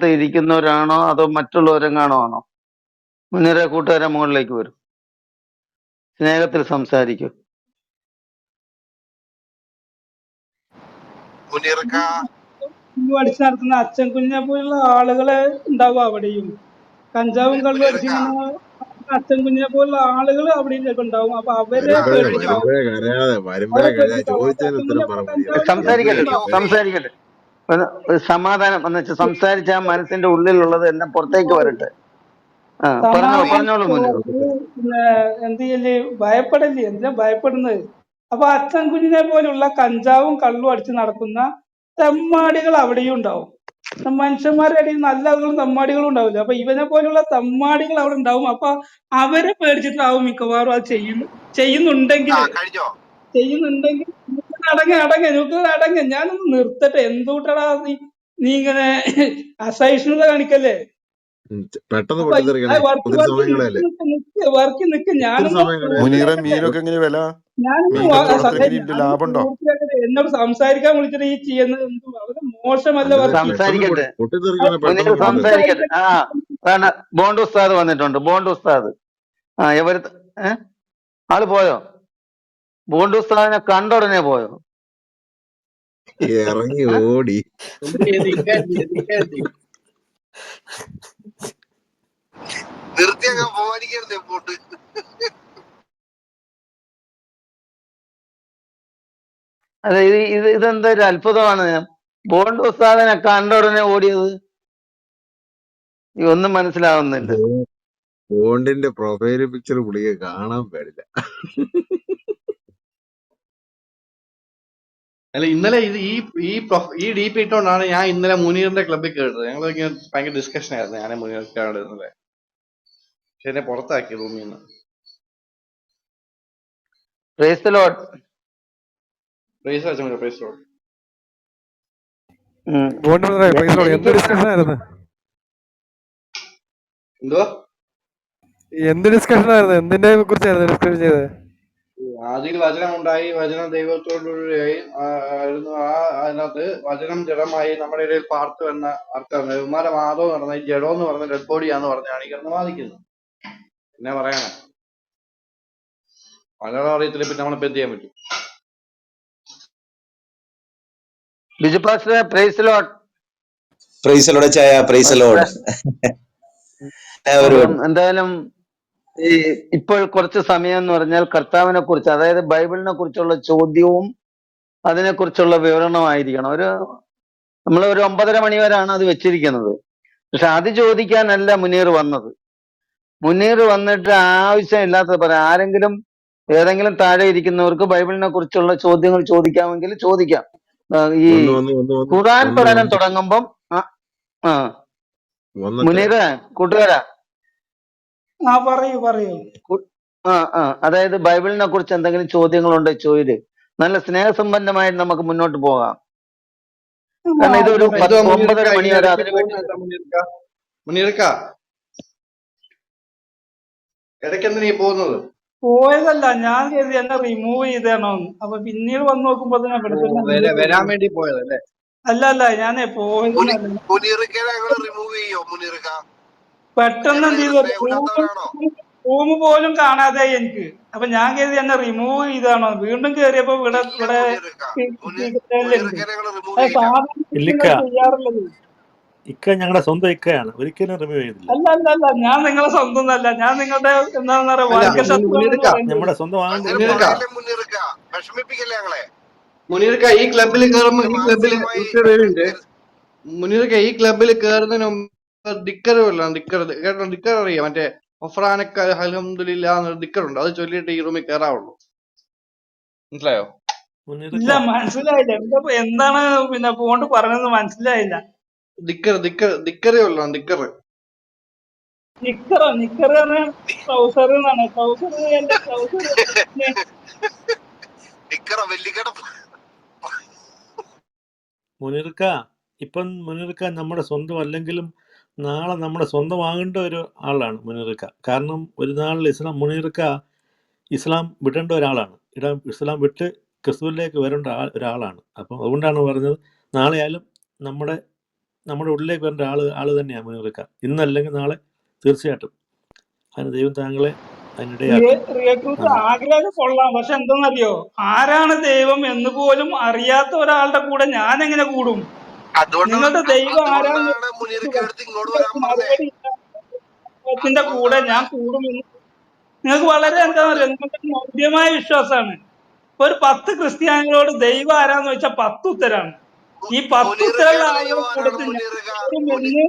ഇരിക്കുന്നവരാണോ അതോ മറ്റുള്ളവരെങ്ങാണോ ആണോ? മുനിറെ കൂട്ടുകാരെ മുകളിലേക്ക് വരും, സ്നേഹത്തിൽ സംസാരിക്കും. അടിച്ചു നടത്തുന്ന അച്ഛൻ കുഞ്ഞെ പോലുള്ള ആളുകളെ ഉണ്ടാവും അവിടെയും. കഞ്ചാവും കള്ളും അടിച്ചിങ്ങനെ അച്ഛൻ കുഞ്ഞെ പോലുള്ള ആളുകൾ അവിടെയൊക്കെ ഉണ്ടാവും. അപ്പൊ അവരെ പേടിച്ചിട്ടാവും. സംസാരിക്കട്ടെ. സമാധാനം എന്ന് വെച്ചാൽ സംസാരിച്ച ആ മനസ്സിന്റെ ഉള്ളിലുള്ളത് എല്ലാം പുറത്തേക്ക് വരട്ടെ. പറഞ്ഞോളൂ മുന്നേ. പിന്നെ എന്ത് ചെയ്യല്, ഭയപ്പെടല്ലേ, എന്തിനാ ഭയപ്പെടുന്നത്? അപ്പൊ അച്ഛൻ കുഞ്ഞിനെ പോലുള്ള കഞ്ചാവും കള്ളും അടിച്ച് നടക്കുന്ന തെമ്മാടികൾ അവിടെയും ഉണ്ടാവും. മനുഷ്യന്മാരുടെ ഇടയിൽ നല്ല ആളുകളും തെമ്മാടികളും ഉണ്ടാവില്ല. അപ്പൊ ഇവനെ പോലുള്ള തെമ്മാടികൾ അവിടെ ഉണ്ടാവും. അപ്പൊ അവരെ പേടിച്ചിട്ടാവും മിക്കവാറും അത് ചെയ്യുന്നുണ്ടെങ്കിൽ അടങ്ങ ഞാനൊന്ന് നിർത്തട്ടെ. എന്തുകൂട്ടടാ നീ ഇങ്ങനെ അസഹിഷ്ണുത കാണിക്കല്ലേ? വർക്ക് നിക്ക് എന്നോട് സംസാരിക്കാൻ വിളിച്ചിട്ട് ഈ ചെയ്യുന്നത് വളരെ മോശമല്ല. സംസാരിക്കട്ടെ. ബോണ്ട് ഉസ്താദ് വന്നിട്ടുണ്ട്. ബോണ്ട് ഉസ്താദ് ആള് പോയോ? ബോണ്ട് ഉസ്താദിനെ കണ്ട ഉടനെ പോയോ? ഇറങ്ങി ഓടി. അതെ, ഇതെന്താ ഒരു അത്ഭുതമാണ്. ബോണ്ട് ഉസ്താദിനെ കണ്ട ഉടനെ ഓടിയത് ഒന്നും മനസ്സിലാവുന്നില്ല. ബോണ്ടിന്റെ പ്രൊഫൈൽ പിക്ചർ പുള്ളിയെ കാണാൻ പാടില്ല. അല്ല, ഇന്നലെ ഈ ഡീപ്പ് ഇട്ടോണ്ടാണ് ഞാൻ ഇന്നലെ മുനീറിന്റെ ക്ലബ്ബിൽ കേട്ടത്. ഞങ്ങൾ ഭയങ്കര ഡിസ്കഷൻ ആയിരുന്നു ഞാൻ മുനീർക്കാണ് ഇന്നലെ. പക്ഷെ എന്നെ പുറത്താക്കി റൂമിൽ നിന്ന്. എന്തോ എന്ത് ഡിസ്കഷൻ ആയിരുന്നു? എന്തിനെ കുറിച്ചായിരുന്നു ഡിസ്കഷൻ ചെയ്തത്? ആദ്യം വചനം ഉണ്ടായി, വചനം ദൈവത്തോടുകൂടിയായി ആയിരുന്നു. അതിനകത്ത് വചനം ജഡമായി നമ്മുടെ ഇടയിൽ പാർത്തു എന്ന അർത്ഥം. ഇവന്മാരെ വാദം നടന്ന ഈ ജഡം എന്ന് പറഞ്ഞ ഡെഡ് ബോഡിയാന്ന് പറഞ്ഞാണ് ഈ കിടന്ന് വാദിക്കുന്നത്. പിന്നെ പറയണേ, മലയാളം അറിയത്തില്ല, പിന്നെ നമ്മളിപ്പോ എന്ത് ചെയ്യാൻ പറ്റും? ബിജു പാസ്റ്ററെ, പ്രൈസ് ലോർഡ്. എന്തായാലും ഇപ്പോൾ കുറച്ച് സമയം എന്ന് പറഞ്ഞാൽ കർത്താവിനെ കുറിച്ച്, അതായത് ബൈബിളിനെ കുറിച്ചുള്ള ചോദ്യവും അതിനെക്കുറിച്ചുള്ള വിവരണമായിരിക്കണം. നമ്മൾ ഒരു 9:30 മണി വരെയാണ് അത് വെച്ചിരിക്കുന്നത്. പക്ഷെ അത് ചോദിക്കാനല്ല മുനീർ വന്നത്. മുനീർ വന്നിട്ട് ആവശ്യമില്ലാത്തത് പറയാം. ആരെങ്കിലും ഏതെങ്കിലും താഴെ ഇരിക്കുന്നവർക്ക് ബൈബിളിനെ കുറിച്ചുള്ള ചോദ്യങ്ങൾ ചോദിക്കാമെങ്കിൽ ചോദിക്കാം. ഈ ഖുർആൻ പഠനം തുടങ്ങുമ്പം മുനീറ് കൂട്ടുകാരാ, പറയൂ. അതായത് ബൈബിളിനെ കുറിച്ച് എന്തെങ്കിലും ചോദ്യങ്ങളുണ്ടോ ചോദില്. നല്ല സ്നേഹസമ്പന്നമായിട്ട് നമുക്ക് മുന്നോട്ട് പോകാം. കാരണം ഇതൊരു 9:30 മണി വരെ അതിനു വേണ്ടി. ഇടയ്ക്കെന്തിനാ നീ പോകുന്നത്? പോയതല്ല, ഞാൻ കരുതി എന്നെ റിമൂവ് ചെയ്തേണോ. അപ്പൊ പിന്നീട് വന്ന് നോക്കുമ്പോ വരാൻ വേണ്ടി പോയതല്ലേ? അല്ല, ഞാനേ പോയതല്ല. പെട്ടെന്ന് എന്ത് ചെയ്തു, റൂം പോലും കാണാതെ എനിക്ക്. അപ്പൊ ഞാൻ കരുതി എന്നെ റിമൂവ് ചെയ്താണോ. വീണ്ടും കേറിയപ്പോ ഇവിടെ ചെയ്യാറുള്ളത്. ഇക്ക ഞങ്ങളുടെ സ്വന്തം ഇക്കയാണ്, ഒരിക്കലും റിമൂവ് ചെയ്തില്ല. അല്ല, ഞാൻ നിങ്ങളെ സ്വന്തം അല്ല, ഞാൻ നിങ്ങളുടെ എന്താണെന്ന് പറയാ നമ്മുടെ സ്വന്തം മുനീർക്ക ഈ ക്ലബിൽ കയറുമ്പോ ഈ ക്ലബിൽ കയറുന്നതിന് മുമ്പ് ദിക്കർ അറിയാം. മറ്റേ ഒഫ്രാനക്ക അൽഹംദുലില്ലാ എന്നൊരു ദിക്കറുണ്ട്. അത് ചൊല്ലിയിട്ട് ഈ റൂമിൽ കയറാവുള്ളൂ. മനസ്സിലായോ? ഇല്ല, മനസ്സിലായില്ല. എന്താണ് പിന്നെ പോണ്ട് പറഞ്ഞത് മനസ്സിലായില്ല. ദിക്കറേ ഉള്ളൂ. ദിക്കറ് ട്രൗസർ എന്നാണ്. മുനീർക്ക, ഇപ്പം മുനീർക്ക നമ്മുടെ സ്വന്തം അല്ലെങ്കിലും നാളെ നമ്മുടെ സ്വന്തമാകേണ്ട ഒരു ആളാണ് മുനീർക്ക. കാരണം ഒരു നാളിൽ മുനീർക്ക ഇസ്ലാം വിടേണ്ട ഒരാളാണ്. ഇസ്ലാം വിട്ട് ക്രിസ്തുവിലേക്ക് വരേണ്ട ഒരാളാണ്. അപ്പം അതുകൊണ്ടാണ് പറഞ്ഞത് നാളെ ആയാലും നമ്മുടെ നമ്മുടെ ഉള്ളിലേക്ക് വരേണ്ട ആള് തന്നെയാണ് മുനിറുക്ക. ഇന്നല്ലെങ്കിൽ നാളെ തീർച്ചയായിട്ടും. അതിന് ദൈവം താങ്കളെ അതിനിടയാക്കും. റിയക്രൂട്ട് ആമേൻ. ആഗ്രഹം കൊള്ളാം, പക്ഷെ എന്തെന്നറിയോ, ആരാണ് ദൈവം എന്ന് പോലും അറിയാത്ത ഒരാളുടെ കൂടെ ഞാൻ എങ്ങനെ കൂടും? നിങ്ങളുടെ ദൈവം ആരാന്ന് മറുപടി ത്തിന്റെ കൂടെ ഞാൻ കൂടുമെന്ന് നിങ്ങൾക്ക് വളരെ എന്താ പറയുക, നിങ്ങൾക്ക് മൗഢ്യമായ വിശ്വാസമാണ്. ഒരു 10 ക്രിസ്ത്യാനികളോട് ദൈവം ആരാന്ന് ചോദിച്ചാൽ 10 ഉത്തരാണ്. ഈ 10 ഉത്തരമുള്ള ആളുകളെ കൂടത്തിൽ ഞാൻ കൂടുമെന്ന്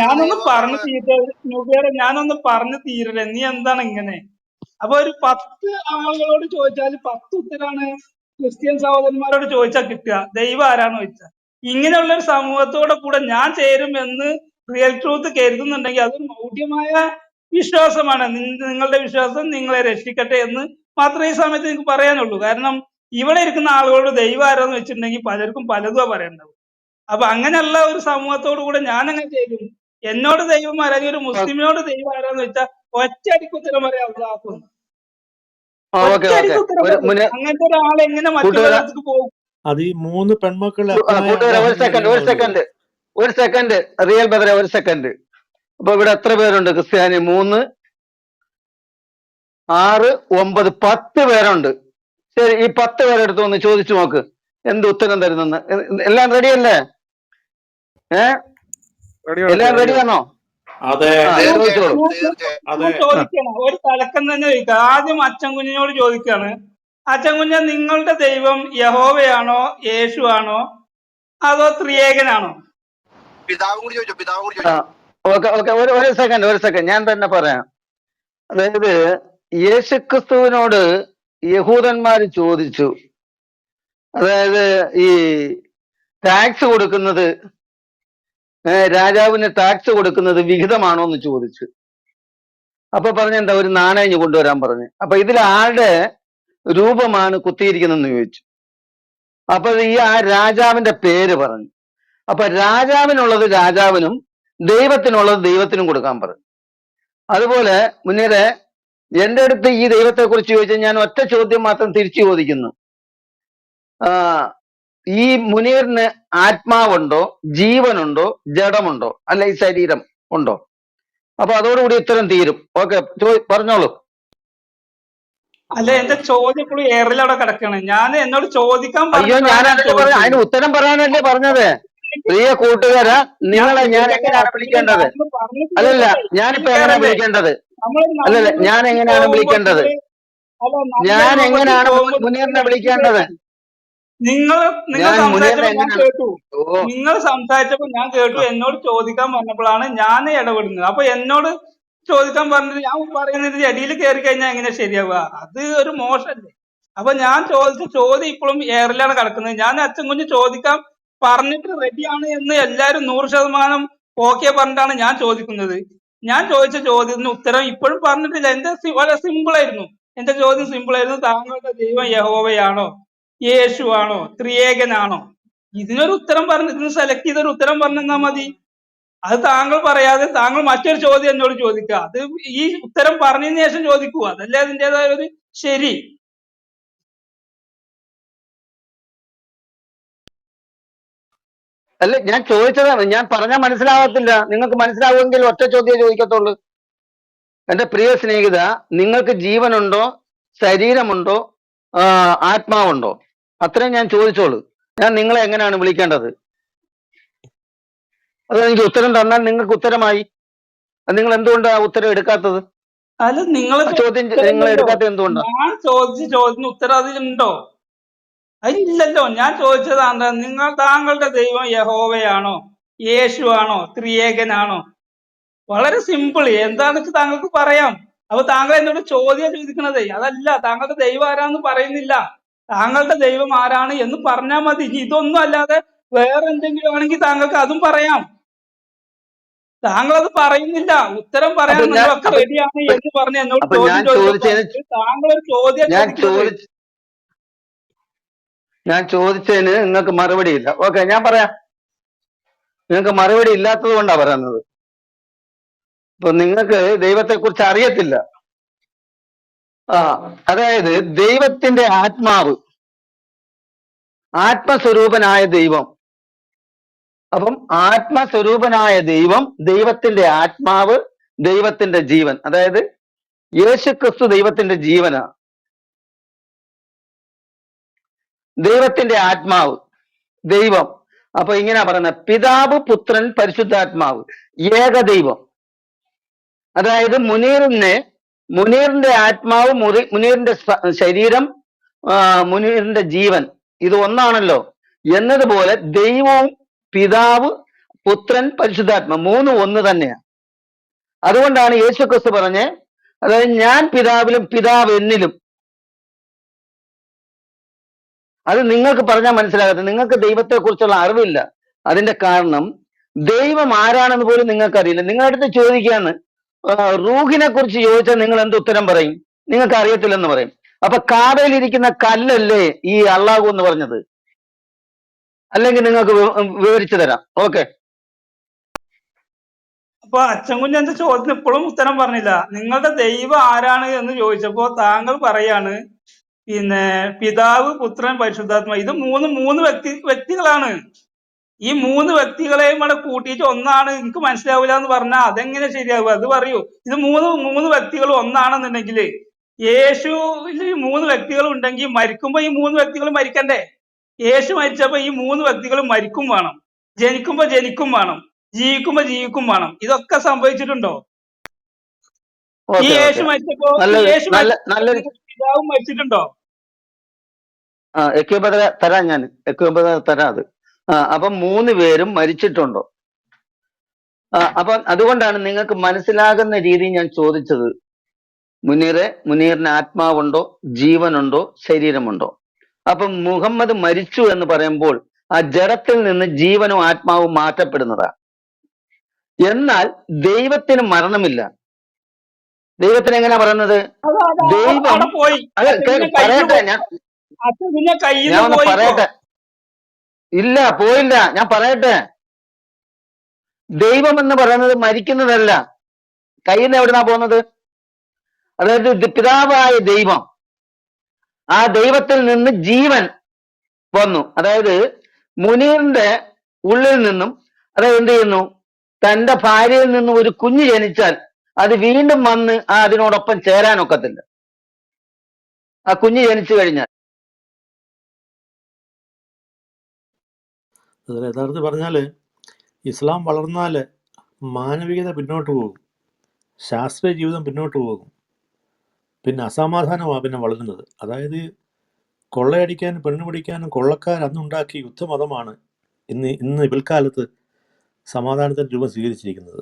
ഞാനൊന്ന് പറഞ്ഞു തീരട്ടെ നുബേറെ, ഞാനൊന്ന് പറഞ്ഞു തീരട്ടെ, നീ എന്താണ് ഇങ്ങനെ? അപ്പൊ ഒരു 10 ആളുകളോട് ചോദിച്ചാൽ 10 ഉത്തരാണ് ക്രിസ്ത്യൻ സഹോദരന്മാരോട് ചോദിച്ചാൽ കിട്ടുക ദൈവം ആരാന്ന് ചോദിച്ചാൽ. ഇങ്ങനെയുള്ള ഒരു സമൂഹത്തോടെ കൂടെ ഞാൻ ചേരും എന്ന് റിയൽ ട്രൂത്ത് കരുതുന്നുണ്ടെങ്കിൽ അതൊരു മൗഢ്യമായ വിശ്വാസമാണ്. നിങ്ങളുടെ വിശ്വാസം നിങ്ങളെ രക്ഷിക്കട്ടെ എന്ന് മാത്രമേ ഈ സമയത്ത് എനിക്ക് പറയാനുള്ളൂ. കാരണം ഇവിടെ ഇരിക്കുന്ന ആളുകളോട് ദൈവം ആരാന്ന് വെച്ചിട്ടുണ്ടെങ്കിൽ പലർക്കും പലതും പറയേണ്ടത്. അപ്പൊ അങ്ങനെയുള്ള ഒരു സമൂഹത്തോടു കൂടെ ഞാൻ അങ്ങനെ ചേരും? എന്നോട് ദൈവം അല്ലെങ്കിൽ ഒരു മുസ്ലിമിനോട് ദൈവം ആരാന്ന് വെച്ചാൽ ഒറ്റയടിക്ക് ഉത്തരം പറയാം അള്ളാഹുന്ന്. ഓക്കെ ഓക്കെ ഒറ്റയടിക്ക് ഉത്തരം ഒരു പറയും. അങ്ങനത്തെ ഒരാൾ എങ്ങനെ കൂട്ടുകാര മറ്റുള്ളവർക്ക് പോകും? അത് ഈ 3 പെൺമക്കളുടെ അപ്പനായ കൂട്ടുകാര ഒരു അബ്രാഹാമിന്റെ സെക്കൻഡ് ദൈവമാകുന്നത്. ഒരു സെക്കൻഡ് റിയൽ ബദറെ ഒരു സെക്കൻഡ്. അപ്പൊ ഇവിടെ എത്ര പേരുണ്ട് ക്രിസ്ത്യാനി? 3, 6, 9, 10 പേരുണ്ട്. ശരി, ഈ 10 പേരെടുത്ത് ഒന്ന് ചോദിച്ചു നോക്ക് എന്ത് ഉത്തരം തരുന്നെന്ന്. എല്ലാം റെഡിയല്ലേ? എല്ലാം റെഡിയാണോ? അതെ ആ ചോദിച്ചോളൂ. ഞാൻ ചോദിക്കണം, ഒരു തലക്കം തന്നെ ചോദിക്കാം. ആദ്യം അച്ഛൻ കുഞ്ഞിനോട് ചോദിക്കാണ്, അച്ഛൻ കുഞ്ഞ നിങ്ങളുടെ ദൈവം യഹോവയാണോ, യേശു ആണോ, അതോ ത്രിയേകനാണോ? ഓക്കെ ഓക്കെ ഒരു സെക്കൻഡ് ഞാൻ തന്നെ പറയാം. അതായത് യേശുക്രിസ്തുവിനോട് യഹൂദന്മാർ ചോദിച്ചു, അതായത് ഈ ടാക്സ് കൊടുക്കുന്നത്, രാജാവിന് ടാക്സ് കൊടുക്കുന്നത് വിഹിതമാണോ എന്ന് ചോദിച്ചു. അപ്പൊ പറഞ്ഞെന്താ, ഒരു നാണയം കൊണ്ടുവരാൻ പറഞ്ഞു. അപ്പൊ ഇതിൽ ആരുടെ രൂപമാണ് കുത്തിയിരിക്കുന്നതെന്ന് ചോദിച്ചു. അപ്പൊ ആ രാജാവിന്റെ പേര് പറഞ്ഞു. അപ്പൊ രാജാവിനുള്ളത് രാജാവിനും ദൈവത്തിനുള്ളത് ദൈവത്തിനും കൊടുക്കാൻ പറഞ്ഞു. അതുപോലെ മുന്നേറെ എന്റെ അടുത്ത് ഈ ദൈവത്തെ കുറിച്ച് ചോദിച്ചാൽ ഞാൻ ഒറ്റ ചോദ്യം മാത്രം തിരിച്ചു ചോദിക്കുന്നു. ഈ മുനീറിന് ആത്മാവുണ്ടോ, ജീവനുണ്ടോ, ജഡമുണ്ടോ, അല്ല ഈ ശരീരം ഉണ്ടോ? അപ്പൊ അതോടുകൂടി ഉത്തരം തീരും. ഓക്കെ, പറഞ്ഞോളൂ. അല്ല, എന്റെ ചോദ്യം ഇപ്പോഴും എയറിലവിടെ കിടക്കാണ്. ഞാൻ എന്നോട് ചോദിക്കാൻ അയ്യോ, ഞാൻ അതിന് അതിന് ഉത്തരം പറയാനല്ലേ പറഞ്ഞത്. പ്രിയ കൂട്ടുകാരാ, നിങ്ങളെ ഞാൻ എങ്ങനെയാണ് വിളിക്കേണ്ടത്? അല്ലല്ല, ഞാനിപ്പോ എങ്ങനെയാണ് വിളിക്കേണ്ടത്? അല്ലല്ല, ഞാൻ എങ്ങനെയാണ് വിളിക്കേണ്ടത്? ഞാൻ എങ്ങനെയാണ് മുനീറിനെ വിളിക്കേണ്ടത്? നിങ്ങൾ ഞാൻ മുനീറിനെ സംസാരിച്ചപ്പോൾ ഞാൻ എങ്ങനെയാണ്? കേട്ടു. ഓ, നിങ്ങൾ സംസാരിച്ചപ്പോൾ ഞാൻ കേട്ടു. എന്നോട് ചോദിക്കാൻ പറഞ്ഞപ്പോഴാണ് ഞാൻ ഇടപെടുന്നത്. അപ്പൊ എന്നോട് ചോദിക്കാൻ പറഞ്ഞിട്ട് ഞാൻ പറയുന്നത് ഇടയിൽ കയറി കഴിഞ്ഞാൽ എങ്ങനെ ശരിയാവുക? അത് ഒരു മോശമല്ലേ? അപ്പൊ ഞാൻ ചോദിച്ച ചോദ്യം ഇപ്പോഴും എയറിലാണ് കിടക്കുന്നത്. ഞാൻ അച്ഛൻ കുഞ്ഞ് ചോദിക്കാൻ പറഞ്ഞിട്ട് റെഡിയാണ് എന്ന് എല്ലാവരും 100% ഓക്കെ പറഞ്ഞിട്ടാണ് ഞാൻ ചോദിക്കുന്നത്. ഞാൻ ചോദിച്ച ചോദ്യത്തിന് ഉത്തരം ഇപ്പോഴും പറഞ്ഞിട്ടില്ല. എന്റെ വളരെ സിമ്പിൾ ആയിരുന്നു. എന്റെ ചോദ്യം സിമ്പിൾ ആയിരുന്നു. താങ്കളുടെ ദൈവം യഹോവയാണോ, യേശു ആണോ, ത്രിയേകനാണോ? ഇതിനൊരു ഉത്തരം പറഞ്ഞു, ഇതിന് സെലക്ട് ചെയ്തൊരു ഉത്തരം പറഞ്ഞാൽ മതി. അത് താങ്കൾ പറയാതെ താങ്കൾ മറ്റൊരു ചോദ്യം എന്നോട് ചോദിക്കുക. അത് ഈ ഉത്തരം പറഞ്ഞതിന് ശേഷം ചോദിക്കുക. അതല്ലേ അതിൻ്റെതായ ഒരു ശരി. അല്ല, ഞാൻ ചോദിച്ചതാണ്. ഞാൻ പറഞ്ഞാൽ മനസ്സിലാവത്തില്ല. നിങ്ങൾക്ക് മനസ്സിലാവുമെങ്കിൽ ഒറ്റ ചോദ്യം ചോദിക്കത്തുള്ളൂ. എന്റെ പ്രിയ സ്നേഹിത, നിങ്ങൾക്ക് ജീവനുണ്ടോ, ശരീരമുണ്ടോ, ആത്മാവുണ്ടോ? അത്രയും ഞാൻ ചോദിച്ചോളൂ. ഞാൻ നിങ്ങളെ എങ്ങനെയാണ് വിളിക്കേണ്ടത്? അത് എനിക്ക് ഉത്തരം തന്നാൽ നിങ്ങൾക്ക് ഉത്തരമായി. നിങ്ങൾ എന്തുകൊണ്ടാണ് ആ ഉത്തരം എടുക്കാത്തത്? അല്ല, നിങ്ങൾ ചോദ്യം നിങ്ങൾ എടുക്കാത്തത് എന്തുകൊണ്ടാണ്? ഞാൻ ചോദിച്ച ചോദ്യത്തിന് ഉത്തരം അതിലുണ്ടോ? അതിലില്ലല്ലോ. ഞാൻ ചോദിച്ചത് എന്താ, താങ്കളുടെ ദൈവം യഹോവയാണോ, യേശു ആണോ, ത്രിയേകനാണോ? വളരെ സിമ്പിൾ. എന്താണെന്ന് താങ്കൾക്ക് പറയാം. അപ്പൊ താങ്കൾ എന്നോട് ചോദ്യം ചോദിക്കണതേ അതല്ല. താങ്കളുടെ ദൈവം ആരാന്ന് പറയുന്നില്ല. താങ്കളുടെ ദൈവം ആരാണ് എന്ന് പറഞ്ഞാൽ മതി. ഇതൊന്നും അല്ലാതെ വേറെ എന്തെങ്കിലും ആണെങ്കിൽ താങ്കൾക്ക് അതും പറയാം. താങ്കൾ അത് പറയുന്നില്ല. ഉത്തരം പറയാൻ നിങ്ങളൊക്കെ റെഡിയാണ് എന്ന് പറഞ്ഞ് എന്നോട് ചോദ്യം ചോദിച്ചപ്പോൾ താങ്കൾ ഒരു ചോദ്യം ചോദിക്കുന്നത്. ഞാൻ ചോദിച്ചതിന് നിങ്ങൾക്ക് മറുപടി ഇല്ല. ഓക്കെ, ഞാൻ പറയാം. നിങ്ങൾക്ക് മറുപടി ഇല്ലാത്തത് കൊണ്ടാണ് പറയുന്നത്. ഇപ്പൊ നിങ്ങൾക്ക് ദൈവത്തെ കുറിച്ച് അറിയത്തില്ല. അതായത് ദൈവത്തിന്റെ ആത്മാവ്, ആത്മസ്വരൂപനായ ദൈവം അപ്പം ആത്മസ്വരൂപനായ ദൈവം, ദൈവത്തിന്റെ ആത്മാവ്, ദൈവത്തിന്റെ ജീവൻ, അതായത് യേശുക്രിസ്തു ദൈവത്തിന്റെ ജീവനാ, ദൈവത്തിന്റെ ആത്മാവ്, ദൈവം. അപ്പൊ ഇങ്ങനെ പറയുന്നത് പിതാവ്, പുത്രൻ, പരിശുദ്ധാത്മാവ്, ഏകദൈവം. അതായത് മുനീറിന്റെ ആത്മാവ്, മുനീറിന്റെ ശരീരം, മുനീറിന്റെ ജീവൻ, ഇത് ഒന്നാണല്ലോ. എന്നതുപോലെ ദൈവവും പിതാവ്, പുത്രൻ, പരിശുദ്ധാത്മ മൂന്നും ഒന്ന് തന്നെയാണ്. അതുകൊണ്ടാണ് യേശു ക്രിസ്തു പറഞ്ഞ്, അതായത് ഞാൻ പിതാവിലും പിതാവ് എന്നിലും. അത് നിങ്ങൾക്ക് പറഞ്ഞാൽ മനസ്സിലാകത്തില്ല, നിങ്ങൾക്ക് ദൈവത്തെ കുറിച്ചുള്ള അറിവില്ല. അതിന്റെ കാരണം ദൈവം ആരാണെന്ന് പോലും നിങ്ങൾക്ക് അറിയില്ല. നിങ്ങളുടെ അടുത്ത് ചോദിക്കാന്ന് റൂഹിനെ കുറിച്ച് ചോദിച്ചാൽ നിങ്ങൾ എന്ത് ഉത്തരം പറയും? നിങ്ങൾക്ക് അറിയത്തില്ലെന്ന് പറയും. അപ്പൊ കാബയിലിരിക്കുന്ന കല്ലല്ലേ ഈ അള്ളാഹു എന്ന് പറഞ്ഞത്? അല്ലെങ്കിൽ നിങ്ങൾക്ക് വിവരിച്ചു തരാം. ഓക്കെ. അപ്പൊ അച്ഛൻകുഞ്ഞ് എന്റെ ചോദ്യത്തിന് ഇപ്പോഴും ഉത്തരം പറഞ്ഞില്ല. നിങ്ങളുടെ ദൈവം ആരാണ് എന്ന് ചോദിച്ചപ്പോ താങ്കൾ പറയാണ് പിന്നെ പിതാവ്, പുത്രൻ, പരിശുദ്ധാത്മ, ഇത് മൂന്ന് വ്യക്തികളാണ്. ഈ മൂന്ന് വ്യക്തികളെയും കൂടെ കൂട്ടിയിട്ട് ഒന്നാണ് എനിക്ക് മനസ്സിലാവില്ല എന്ന് പറഞ്ഞാൽ അതെങ്ങനെ ശരിയാവുക? അത് പറയൂ. ഇത് മൂന്ന് വ്യക്തികൾ ഒന്നാണെന്നുണ്ടെങ്കിൽ യേശുവിൽ ഈ മൂന്ന് വ്യക്തികൾ ഉണ്ടെങ്കിൽ മരിക്കുമ്പോ ഈ മൂന്ന് വ്യക്തികൾ മരിക്കണ്ടേ? യേശു മരിച്ചപ്പോ ഈ മൂന്ന് വ്യക്തികൾ മരിക്കും വേണം, ജനിക്കുമ്പോ ജനിക്കും വേണം, ജീവിക്കുമ്പോ ജീവിക്കും വേണം. ഇതൊക്കെ സംഭവിച്ചിട്ടുണ്ടോ? ഈ ഓക്കെ യേശു ഓക്കെ മരിച്ചപ്പോ നല്ലൊരു പിതാവും മരിച്ചിട്ടുണ്ടോ? എക്യുബദ തരാം, ഞാൻ എക്യുബദ തരാം അത്. അപ്പം 3 പേരും മരിച്ചിട്ടുണ്ടോ? അപ്പൊ അതുകൊണ്ടാണ് നിങ്ങൾക്ക് മനസ്സിലാകുന്ന രീതി ഞാൻ ചോദിച്ചത്. മുനീറിന് ആത്മാവുണ്ടോ, ജീവനുണ്ടോ, ശരീരമുണ്ടോ? അപ്പം മുഹമ്മദ് മരിച്ചു എന്ന് പറയുമ്പോൾ ആ ജഡത്തിൽ നിന്ന് ജീവനും ആത്മാവും മാറ്റപ്പെടുന്നതാ. എന്നാൽ ദൈവത്തിന് മരണമില്ല. ദൈവത്തിന് എങ്ങനെയാ പറയുന്നത്? ദൈവം അവിടെ പോയി പറയട്ടെ, ഞാൻ ഒന്ന് പറയട്ടെ. ഇല്ല, പോയില്ല, ഞാൻ പറയട്ടെ. ദൈവം എന്ന് പറയുന്നത് മരിക്കുന്നതല്ല. കയ്യിൽ നിന്ന് എവിടുന്നാ പോകുന്നത്? അതായത് പിതാവായ ദൈവം, ആ ദൈവത്തിൽ നിന്ന് ജീവൻ വന്നു. അതായത് മുനീറിന്റെ ഉള്ളിൽ നിന്നും, അതായത് എന്ത് ചെയ്യുന്നു, തന്റെ ഭാര്യയിൽ നിന്നും ഒരു കുഞ്ഞ് ജനിച്ചാൽ അത് വീണ്ടും വന്ന് അതിനോടൊപ്പം ചേരാനൊക്കത്തില്ല, ആ കുഞ്ഞ് ജനിച്ചു കഴിഞ്ഞാൽ. അതിൽ യഥാർത്ഥത്തിൽ പറഞ്ഞാൽ ഇസ്ലാം വളർന്നാൽ മാനവികത പിന്നോട്ട് പോകും, ശാസ്ത്രീയ ജീവിതം പിന്നോട്ട് പോകും, പിന്നെ അസമാധാനമാണ് പിന്നെ വളരുന്നത്. അതായത് കൊള്ളയടിക്കാനും പെണ്ണ് പിടിക്കാനും കൊള്ളക്കാർ അന്നുണ്ടാക്കിയ യുദ്ധമതമാണ് ഇന്ന് പിൽക്കാലത്ത് സമാധാനത്തിൻ്റെ രൂപം സ്വീകരിച്ചിരിക്കുന്നത്.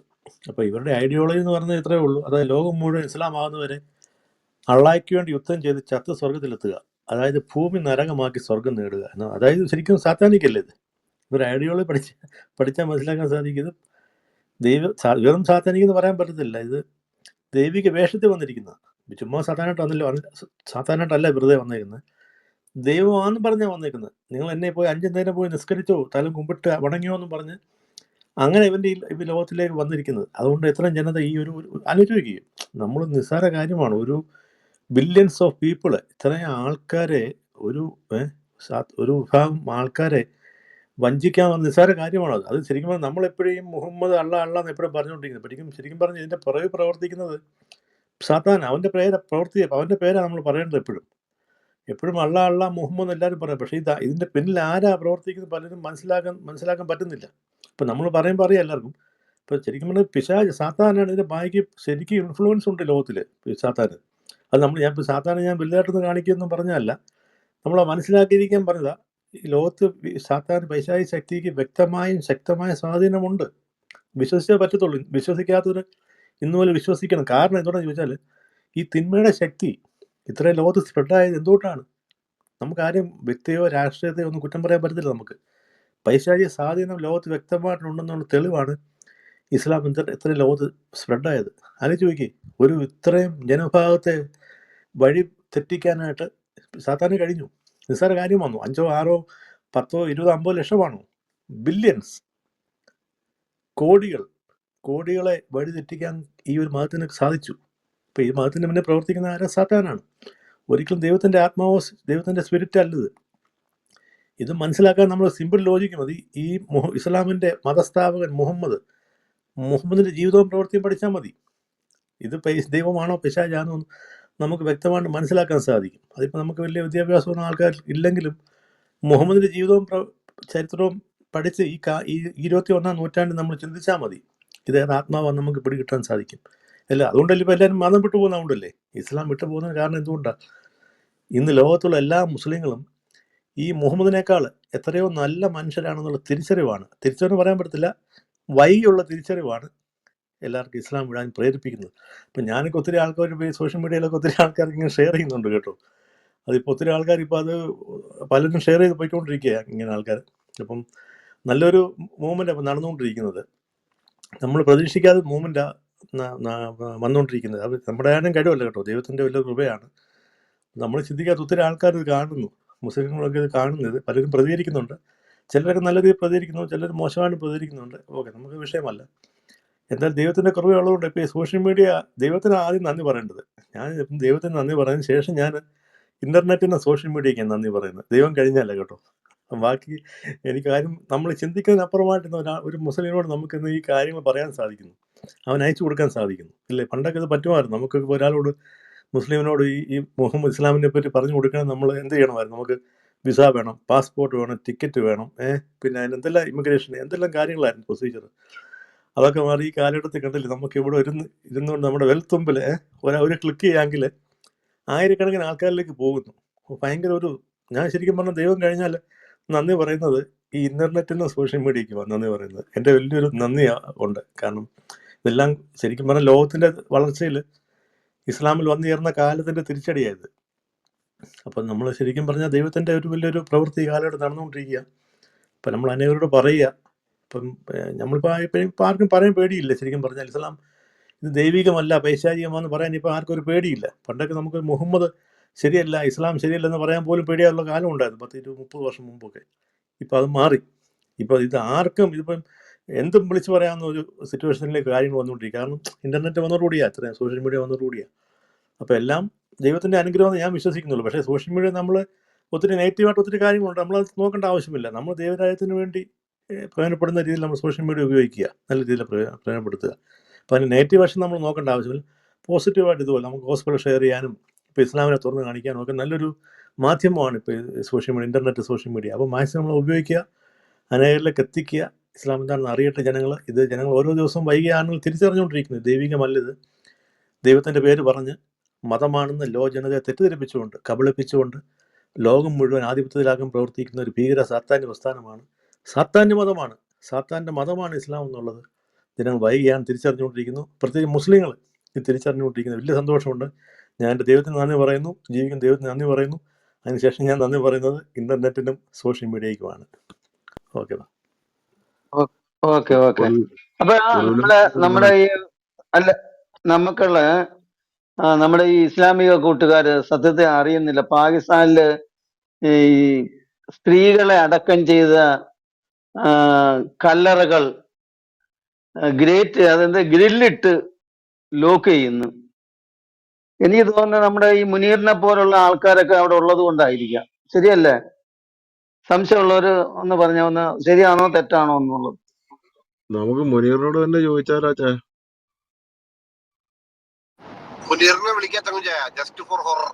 അപ്പോൾ ഇവരുടെ ഐഡിയോളജി എന്ന് പറയുന്നത് ഇത്രയേ ഉള്ളൂ. അതായത് ലോകം മുഴുവൻ ഇസ്ലാം ആകുന്നവരെ അള്ളാഹ്ക്ക് വേണ്ടി യുദ്ധം ചെയ്ത് ചത്ത് സ്വർഗത്തിലെത്തുക, അതായത് ഭൂമി നരകമാക്കി സ്വർഗം നേടുക എന്ന്. അതായത് ശരിക്കും സാത്താനിക്കല്ലേ ഇത്? ഇവർ ഐഡിയോളജി പഠിച്ചാൽ മനസ്സിലാക്കാൻ സാധിക്കുന്നത് വെറും സാത്താനിക്കെന്ന് പറയാൻ പറ്റത്തില്ല. ഇത് ദൈവിക വേഷത്തിൽ വന്നിരിക്കുന്നതാണ്. ചുമ്മാ സാത്താനായിട്ടല്ല വെറുതെ വന്നേക്കുന്നത്, ദൈവമാണെന്ന് പറഞ്ഞാൽ വന്നേക്കുന്നത്. നിങ്ങൾ എന്നെ പോയി 5 നേരം പോയി നിസ്കരിച്ചോ, തലം കുമ്പിട്ട് വണങ്ങിയോ എന്നും പറഞ്ഞ് അങ്ങനെ ഇവൻ്റെ ഈ ലോകത്തിലേക്ക് വന്നിരിക്കുന്നത്. അതുകൊണ്ട് എത്രയും ജനത ഈ ഒരു ആലോചിക്കുകയും, നമ്മൾ നിസ്സാര കാര്യമാണ് ഒരു ബില്യൺസ് ഓഫ് പീപ്പിൾ, ഇത്രയും ആൾക്കാരെ ഒരു വിഭാഗം ആൾക്കാരെ വഞ്ചിക്കാൻ നിസ്സാര കാര്യമാണത്. അത് ശരിക്കും പറഞ്ഞാൽ നമ്മളെപ്പോഴും മുഹമ്മദ് അള്ളാന്ന് എപ്പോഴും പറഞ്ഞുകൊണ്ടിരിക്കുന്നത്. ശരിക്കും പറഞ്ഞാൽ ഇതിൻ്റെ പുറകെ പ്രവർത്തിക്കുന്നത് സാത്താൻ, അവൻ്റെ പേരാണ് നമ്മൾ പറയേണ്ടത്. എപ്പോഴും അള്ളാ മുഹമ്മദ് എല്ലാവരും പറയാം. പക്ഷേ ഇതിൻ്റെ പിന്നിൽ ആരാ പ്രവർത്തിക്കുന്നത് പലരും മനസ്സിലാക്കാൻ പറ്റുന്നില്ല. ഇപ്പം നമ്മൾ പറയുമ്പോൾ അറിയാം എല്ലാവർക്കും. ഇപ്പം ശരിക്കും പറഞ്ഞാൽ സാത്താനാണ് ഇതിൻ്റെ ബാക്കി ശരിക്കും ഇൻഫ്ലുവൻസ് ഉണ്ട് ലോകത്തിൽ സാത്താന്. അത് ഞാൻ സാത്താനെ ഞാൻ വലുതായിട്ടൊന്നും കാണിക്കുമെന്നും പറഞ്ഞതല്ല, നമ്മൾ മനസ്സിലാക്കിയിരിക്കാൻ പറഞ്ഞതാ. ഈ ലോകത്ത് സാത്താൻ പൈശാചിക ശക്തിക്ക് വ്യക്തമായും ശക്തമായ സ്വാധീനമുണ്ട്. വിശ്വസിച്ചേ പറ്റത്തുള്ളൂ. വിശ്വസിക്കാത്തവർ ഇന്നുപോലെ വിശ്വസിക്കണം. കാരണം എന്തുകൊണ്ടാണെന്ന് ചോദിച്ചാൽ ഈ തിന്മയുടെ ശക്തി ഇത്രയും ലോകത്ത് സ്പ്രെഡായത് എന്തുകൊണ്ടാണ്? നമുക്കാരും വ്യക്തിയോ രാഷ്ട്രീയത്തെയോ ഒന്നും കുറ്റം പറയാൻ പറ്റത്തില്ല. നമുക്ക് പൈശാചിക സ്വാധീനം ലോകത്ത് വ്യക്തമായിട്ടുണ്ടെന്നുള്ള തെളിവാണ് ഇസ്ലാം ഇത്രയും ലോകത്ത് സ്പ്രെഡായത്. ആലോചിച്ച് നോക്കി, ഒരു ഇത്രയും ജനവിഭാഗത്തെ വഴി തെറ്റിക്കാനായിട്ട് സാത്താന് കഴിഞ്ഞു. നിസ്സാര കാര്യം വന്നു. 5, 6, 10, 20, 50 ലക്ഷമാണോ? ബില്യൺസ്, കോടികളെ വഴി തെറ്റിക്കാൻ ഈ ഒരു മതത്തിന് സാധിച്ചു. ഇപ്പം ഈ മതത്തിന് മുന്നേ പ്രവർത്തിക്കുന്ന ആരാ? സാത്താനാണ്. ഒരിക്കലും ദൈവത്തിൻ്റെ ആത്മാവോ ദൈവത്തിൻ്റെ സ്പിരിറ്റ് അല്ലത്. ഇത് മനസ്സിലാക്കാൻ നമ്മൾ സിമ്പിൾ ലോജിക്ക് മതി. ഈ ഇസ്ലാമിൻ്റെ മതസ്ഥാപകൻ മുഹമ്മദിൻ്റെ ജീവിതവും പ്രവൃത്തിയും പഠിച്ചാൽ മതി. ഇത് ദൈവമാണോ പിശാചാണോ എന്ന് നമുക്ക് വ്യക്തമായിട്ട് മനസ്സിലാക്കാൻ സാധിക്കും. അതിപ്പോൾ നമുക്ക് വലിയ വിദ്യാഭ്യാസമൊന്നും ആൾക്കാർ ഇല്ലെങ്കിലും മുഹമ്മദിൻ്റെ ജീവിതവും ചരിത്രവും പഠിച്ച് ഈ 21-ാം നൂറ്റാണ്ടിൽ നമ്മൾ ചിന്തിച്ചാൽ മതി. ഇതേത് ആത്മാവാന്ന് നമുക്ക് പിടികിട്ടാൻ സാധിക്കും. അല്ല, അതുകൊണ്ടല്ലേ ഇപ്പോൾ എല്ലാവരും മതം വിട്ടു പോകുന്നതുകൊണ്ടല്ലേ, ഇസ്ലാം വിട്ടു പോകുന്നതിന് കാരണം എന്തുകൊണ്ടാണ്? ഇന്ന് ലോകത്തുള്ള എല്ലാ മുസ്ലിങ്ങളും ഈ മുഹമ്മദിനേക്കാൾ എത്രയോ നല്ല മനുഷ്യരാണെന്നുള്ള തിരിച്ചറിവ് പറയാൻ പറ്റത്തില്ല, വൈകിയുള്ള തിരിച്ചറിവാണ് എല്ലാവർക്കും ഇസ്ലാം വിടാൻ പ്രേരിപ്പിക്കുന്നത്. ഇപ്പം ഞാനൊക്കെ ഒത്തിരി ആൾക്കാർ സോഷ്യൽ മീഡിയയിലൊക്കെ ഒത്തിരി ആൾക്കാർക്ക് ഇങ്ങനെ ഷെയർ ചെയ്യുന്നുണ്ട് കേട്ടോ. അതിപ്പോൾ ഒത്തിരി ആൾക്കാർ ഇപ്പോൾ അത് പലരും ഷെയർ ചെയ്ത് പോയിക്കൊണ്ടിരിക്കുകയാണ് ഇങ്ങനെ ആൾക്കാർ. അപ്പം നല്ലൊരു മൂവ്മെൻ്റ് അപ്പം നടന്നുകൊണ്ടിരിക്കുന്നത്. നമ്മൾ പ്രതീക്ഷിക്കാതെ മൂവ്മെൻറ്റാണ് വന്നുകൊണ്ടിരിക്കുന്നത്. അത് നമ്മുടെ ആരും കഴിവല്ല കേട്ടോ, ദൈവത്തിൻ്റെ വലിയ കൃപയാണ്. നമ്മൾ ചിന്തിക്കാത്ത ഒത്തിരി ആൾക്കാർ ഇത് കാണുന്നു, മുസ്ലിങ്ങളൊക്കെ ഇത് കാണുന്നത്, പലരും പ്രതികരിക്കുന്നുണ്ട്. ചിലരൊക്കെ നല്ല രീതിയിൽ പ്രതികരിക്കുന്നു, ചിലർ മോശമായിട്ട് പ്രതികരിക്കുന്നുണ്ട്. ഓക്കെ, നമുക്ക് വിഷയമല്ല. എന്നാൽ ദൈവത്തിൻ്റെ കൃപയുള്ളതുകൊണ്ട് ഇപ്പോൾ ഈ സോഷ്യൽ മീഡിയ ദൈവത്തിന് ആദ്യം നന്ദി പറയേണ്ടത്. ഞാൻ ദൈവത്തിന് നന്ദി പറയുന്നതിന് ശേഷം ഞാൻ ഇൻ്റർനെറ്റിന് സോഷ്യൽ മീഡിയയ്ക്ക് നന്ദി പറയുന്നത്. ദൈവം കഴിഞ്ഞല്ല കേട്ടോ. ബാക്കി എനിക്ക് കാര്യം നമ്മൾ ചിന്തിക്കുന്നതിനപ്പുറമായിട്ട് ഒരു മുസ്ലിമിനോട് നമുക്കിന്ന് ഈ കാര്യങ്ങൾ പറയാൻ സാധിക്കുന്നു, അവൻ അയച്ചു കൊടുക്കാൻ സാധിക്കുന്നു. ഇല്ലേ, പണ്ടൊക്കെ ഇത് പറ്റുമായിരുന്നു. നമുക്ക് ഒരാളോട് മുസ്ലിമിനോട് ഈ മുഹമ്മദ് ഇസ്ലാമിനെ പറ്റി പറഞ്ഞു കൊടുക്കണം, നമ്മൾ എന്ത് ചെയ്യണമായിരുന്നു? നമുക്ക് വിസ വേണം, പാസ്പോർട്ട് വേണം, ടിക്കറ്റ് വേണം, പിന്നെ അതിന് എന്തെല്ലാം ഇമിഗ്രേഷൻ, എന്തെല്ലാം കാര്യങ്ങളായിരുന്നു പ്രൊസീജിയർ. അതൊക്കെ മാറി ഈ കാലഘട്ടത്തിൽ കണ്ടില്ലേ, നമുക്ക് ഇവിടെ ഇരുന്നുകൊണ്ട് നമ്മുടെ വെൽത്തുമ്പിൽ ഒരു ക്ലിക്ക് ചെയ്യാമെങ്കിൽ ആയിരക്കണക്കിന് ആൾക്കാരിലേക്ക് പോകുന്നു. ഭയങ്കര ഞാൻ ശരിക്കും പറഞ്ഞാൽ ദൈവം കഴിഞ്ഞാൽ നന്ദി പറയുന്നത് ഈ ഇൻ്റർനെറ്റിനും സോഷ്യൽ മീഡിയയ്ക്ക് നന്ദി പറയുന്നത് എൻ്റെ വലിയൊരു നന്ദി ഉണ്ട്. കാരണം ഇതെല്ലാം ശരിക്കും പറഞ്ഞാൽ ലോകത്തിൻ്റെ വളർച്ചയിൽ ഇസ്ലാമിൽ വന്നു ചേർന്ന കാലത്തിൻ്റെ തിരിച്ചടിയായത്. അപ്പം നമ്മൾ ശരിക്കും പറഞ്ഞാൽ ദൈവത്തിൻ്റെ ഒരു വലിയൊരു പ്രവൃത്തി കാലഘട്ടം നടന്നുകൊണ്ടിരിക്കുക. അപ്പം നമ്മൾ അനേകരോട് പറയുക, ഇപ്പം നമ്മളിപ്പോൾ ആർക്കും പറയാൻ പേടിയില്ല. ശരിക്കും പറഞ്ഞാൽ ഇസ്ലാം ഇത് ദൈവികമല്ല, പൈശാചികമാണെന്ന് പറയാൻ ഇപ്പോൾ ആർക്കും ഒരു പേടിയില്ല. പണ്ടൊക്കെ നമുക്ക് മുഹമ്മദ് ശരിയല്ല, ഇസ്ലാം ശരിയല്ലെന്ന് പറയാൻ പോലും പേടിയാനുള്ള കാലം ഉണ്ടായിരുന്നു 10-30 വർഷം മുമ്പൊക്കെ. ഇപ്പം അത് മാറി. ഇപ്പോൾ ഇത് ആർക്കും ഇതിപ്പം എന്തും വിളിച്ച് പറയാവുന്ന ഒരു സിറ്റുവേഷനിലേക്ക് കാര്യങ്ങൾ വന്നുകൊണ്ടിരിക്കുക. കാരണം ഇൻ്റർനെറ്റ് വന്നതോടുകൂടിയാണ്, ഇത്രയും സോഷ്യൽ മീഡിയ വന്നതോടുകൂടിയാണ്. അപ്പോൾ എല്ലാം ദൈവത്തിൻ്റെ അനുഗ്രഹമെന്ന് ഞാൻ വിശ്വസിക്കുന്നുള്ളൂ. പക്ഷേ സോഷ്യൽ മീഡിയ നമ്മൾ ഒത്തിരി നെഗറ്റീവായിട്ട് ഒത്തിരി കാര്യങ്ങളുണ്ട്, നമ്മളത് നോക്കേണ്ട ആവശ്യമില്ല. നമ്മൾ ദൈവരാജ്യത്തിന് വേണ്ടി പ്രയോജനപ്പെടുന്ന രീതിയിൽ നമ്മൾ സോഷ്യൽ മീഡിയ ഉപയോഗിക്കുക, നല്ല രീതിയിൽ പ്രയോജനപ്പെടുത്തുക. അപ്പോൾ അതിന് നെഗറ്റീവ് വശം നമ്മൾ നോക്കേണ്ട ആവശ്യമില്ല. പോസിറ്റീവായിട്ട് ഇതുപോലെ നമുക്ക് ഗോസ്പൽ ഷെയർ ചെയ്യാനും ഇപ്പോൾ ഇസ്ലാമിനെ തുറന്ന് കാണിക്കാനും ഒക്കെ നല്ലൊരു മാധ്യമമാണ് ഇപ്പോൾ social media, internet, social media. അപ്പോൾ മാക്സിമം നമ്മൾ ഉപയോഗിക്കുക, അനേകരിലേക്ക് എത്തിക്കുക, ഇസ്ലാം എന്താണെന്ന് അറിയട്ടെ ജനങ്ങൾ. ഇത് ജനങ്ങൾ ഓരോ ദിവസവും വൈകിയാണെങ്കിൽ തിരിച്ചറിഞ്ഞുകൊണ്ടിരിക്കുന്നത് ദൈവികമല്ലത്. ദൈവത്തിൻ്റെ പേര് പറഞ്ഞ് മതമാണെന്ന് ജനതയെ തെറ്റിദ്ധരിപ്പിച്ചുകൊണ്ട് കബളിപ്പിച്ചുകൊണ്ട് ലോകം മുഴുവൻ ആധിപത്യത്തിലാക്കാൻ പ്രവർത്തിക്കുന്ന ഒരു ഭീകര സാത്താന്യ പ്രസ്ഥാനമാണ്, സാത്താന്യ മതമാണ്, സാത്താൻ്റെ മതമാണ് ഇസ്ലാം എന്നുള്ളത് ജനങ്ങൾ വൈകിയാണ് തിരിച്ചറിഞ്ഞുകൊണ്ടിരിക്കുന്നു. പ്രത്യേകിച്ച് മുസ്ലിങ്ങൾ ഇത് തിരിച്ചറിഞ്ഞുകൊണ്ടിരിക്കുന്നത് വലിയ സന്തോഷമുണ്ട്. ഞാൻ എൻ്റെ ദൈവത്തിന് നന്ദി പറയുന്നു, ജീവിക്കുന്ന ദൈവത്തിന് നന്ദി പറയുന്നു. അതിനുശേഷം ഞാൻ നന്ദി പറയുന്നത് ഇൻ്റർനെറ്റിനും സോഷ്യൽ മീഡിയയ്ക്കുമാണ്. Okay okay okay. അപ്പൊ നമ്മുടെ ഈ അല്ല നമുക്കുള്ള നമ്മുടെ ഈ ഇസ്ലാമിക കൂട്ടുകാര് സത്യത്തെ അറിയുന്നില്ല. പാകിസ്ഥാനില് ഈ സ്ത്രീകളെ അടക്കം ചെയ്ത കല്ലറകൾ അതായത് ഗ്രില്ലിട്ട് ലോക്ക് ചെയ്യുന്നു. എനിക്ക് തോന്നുന്നത് നമ്മുടെ ഈ മുനീറിനെ പോലുള്ള ആൾക്കാരൊക്കെ അവിടെ ഉള്ളത് കൊണ്ടായിരിക്കാം. ശരിയല്ലേ? സംശയമുള്ളവര് ഒന്ന് പറഞ്ഞ ഒന്ന് ശരിയാണോ തെറ്റാണോ എന്നുള്ളത്. നമുക്ക് മുനീറിനോട് തന്നെ ചോദിച്ചാലോ ചേ? മുനീറിനെ വിളിക്കാൻ ജസ്റ്റ് ഫോർ ഹൊറർ.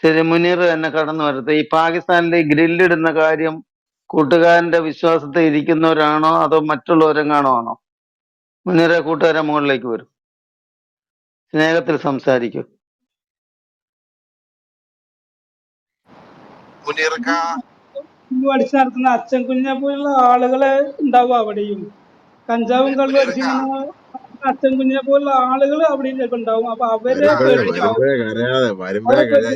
ശരി, മുനീർ എന്നെ കടന്നു വരട്ടെ. ഈ പാകിസ്ഥാനിലെ ഗ്രില്ലിടുന്ന കാര്യം കൂട്ടുകാരന്റെ വിശ്വാസത്തെ ഇരിക്കുന്നവരാണോ അതോ മറ്റുള്ളവരെങ്ങാണോ ആണോ? മുനീറെ, കൂട്ടുകാരെ മുകളിലേക്ക് വരും, സ്നേഹത്തിൽ സംസാരിക്കും. മുനീർക്ക അടിച്ചു നടത്തുന്ന അച്ഛൻ കുഞ്ഞിനെ പോലുള്ള ആളുകളെ ഉണ്ടാവും അവിടെയും. കഞ്ചാവും കള്ളും അടിച്ചിങ്ങനെ അച്ഛൻ കുഞ്ഞിനെ പോലുള്ള ആളുകൾ അവിടെയും ചിലപ്പോൾ ഉണ്ടാവും. അപ്പൊ അവരെ പേടിച്ചിട്ടാവും.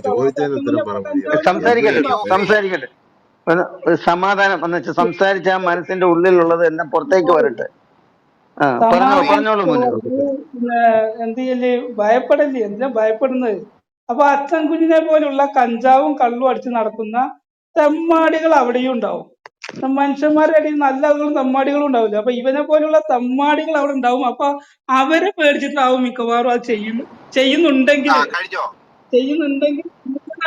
ചോദിച്ചതിന് ഉത്തരം പറഞ്ഞു. സംസാരിക്കട്ടെ സമാധാനം എന്നുവെച്ചാൽ സംസാരിച്ച മനസ്സിന്റെ ഉള്ളിലുള്ളത് എല്ലാം പുറത്തേക്ക് വരട്ടെ. പറഞ്ഞോളൂ മുന്നേ. പിന്നെ എന്ത് ചെയ്യല്, ഭയപ്പെടല്ലേ, എന്തിനാ ഭയപ്പെടുന്നത്? അപ്പൊ അച്ഛൻ കുഞ്ഞിനെ പോലുള്ള കഞ്ചാവും കള്ളും അടിച്ച് നടക്കുന്ന തെമ്മാടികൾ അവിടെയും ഉണ്ടാവും. മനുഷ്യന്മാരുടെ ഇടയിൽ നല്ല ആളുകളും തെമ്മാടികളും ഉണ്ടാവില്ല. അപ്പൊ ഇവനെ പോലുള്ള തെമ്മാടികൾ അവിടെ ഉണ്ടാവും. അപ്പൊ അവരെ പേടിച്ചിട്ടാവും മിക്കവാറും അത് ചെയ്യുന്നുണ്ടെങ്കിൽ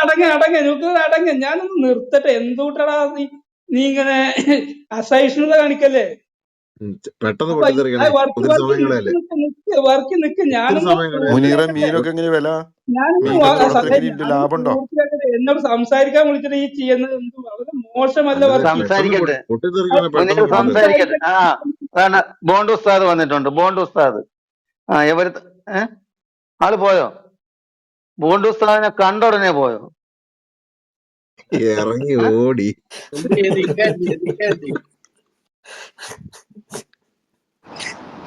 അടങ്ങ ഞാനൊന്ന് നിർത്തട്ടെ. എന്തുകൂട്ടടാ നീ ഇങ്ങനെ അസഹിഷ്ണുത കാണിക്കല്ലേ? പെട്ടെന്ന് അപ്പൊ പൊട്ടിത്തെറിക്കണേ. വർക്ക് ഒത്തിരി വർക്ക് സമയം നിക്ക് കളയല്ലേ. നിക്ക് നിക്ക് വർക്ക് നിക്ക് ഒത്തിരി ഞാനൊന്ന് സമയം കളയല്ലേ. മുനീറ പൂർത്തിയാക്കട്ടെ. മീനൊക്കെ എങ്ങനെ വില? ഞാനൊന്ന് മീൻ കച്ചവടത്തിന് പെട്ടെന്ന് എങ്ങനെയുണ്ട്? ഞാനൊന്ന് ലാഭമുണ്ടോ? പൂർത്തിയാക്കട്ടെ. എന്നോട് സംസാരിക്കാൻ വിളിച്ചിട്ട് ഈ ചെയ്യുന്നത് എന്ത് വളരെ മോശമല്ല അല്ലാതെ വർക്ക്. പെട്ടെന്ന് സംസാരിക്കട്ടെ. പൊട്ടിത്തെറിക്കണേ. മുനീർ പെട്ടെന്ന് പൊട്ടിത്തെറിക്കണം. സംസാരിക്കട്ടെ. സംസാരിക്കട്ടെ. അതാണ് ബോണ്ട് ഉസ്താദ് വന്നിട്ടുണ്ട്. ബോണ്ട് ഉസ്താദ്. ഇവർ ആള് പോയോ? ബോണ്ട് ഉസ്താദിനെ കണ്ട ഉടനെ പോയോ? ഇറങ്ങി ഏ? ഓടി. എന്ത് ചെയ്ത് ഇക്ക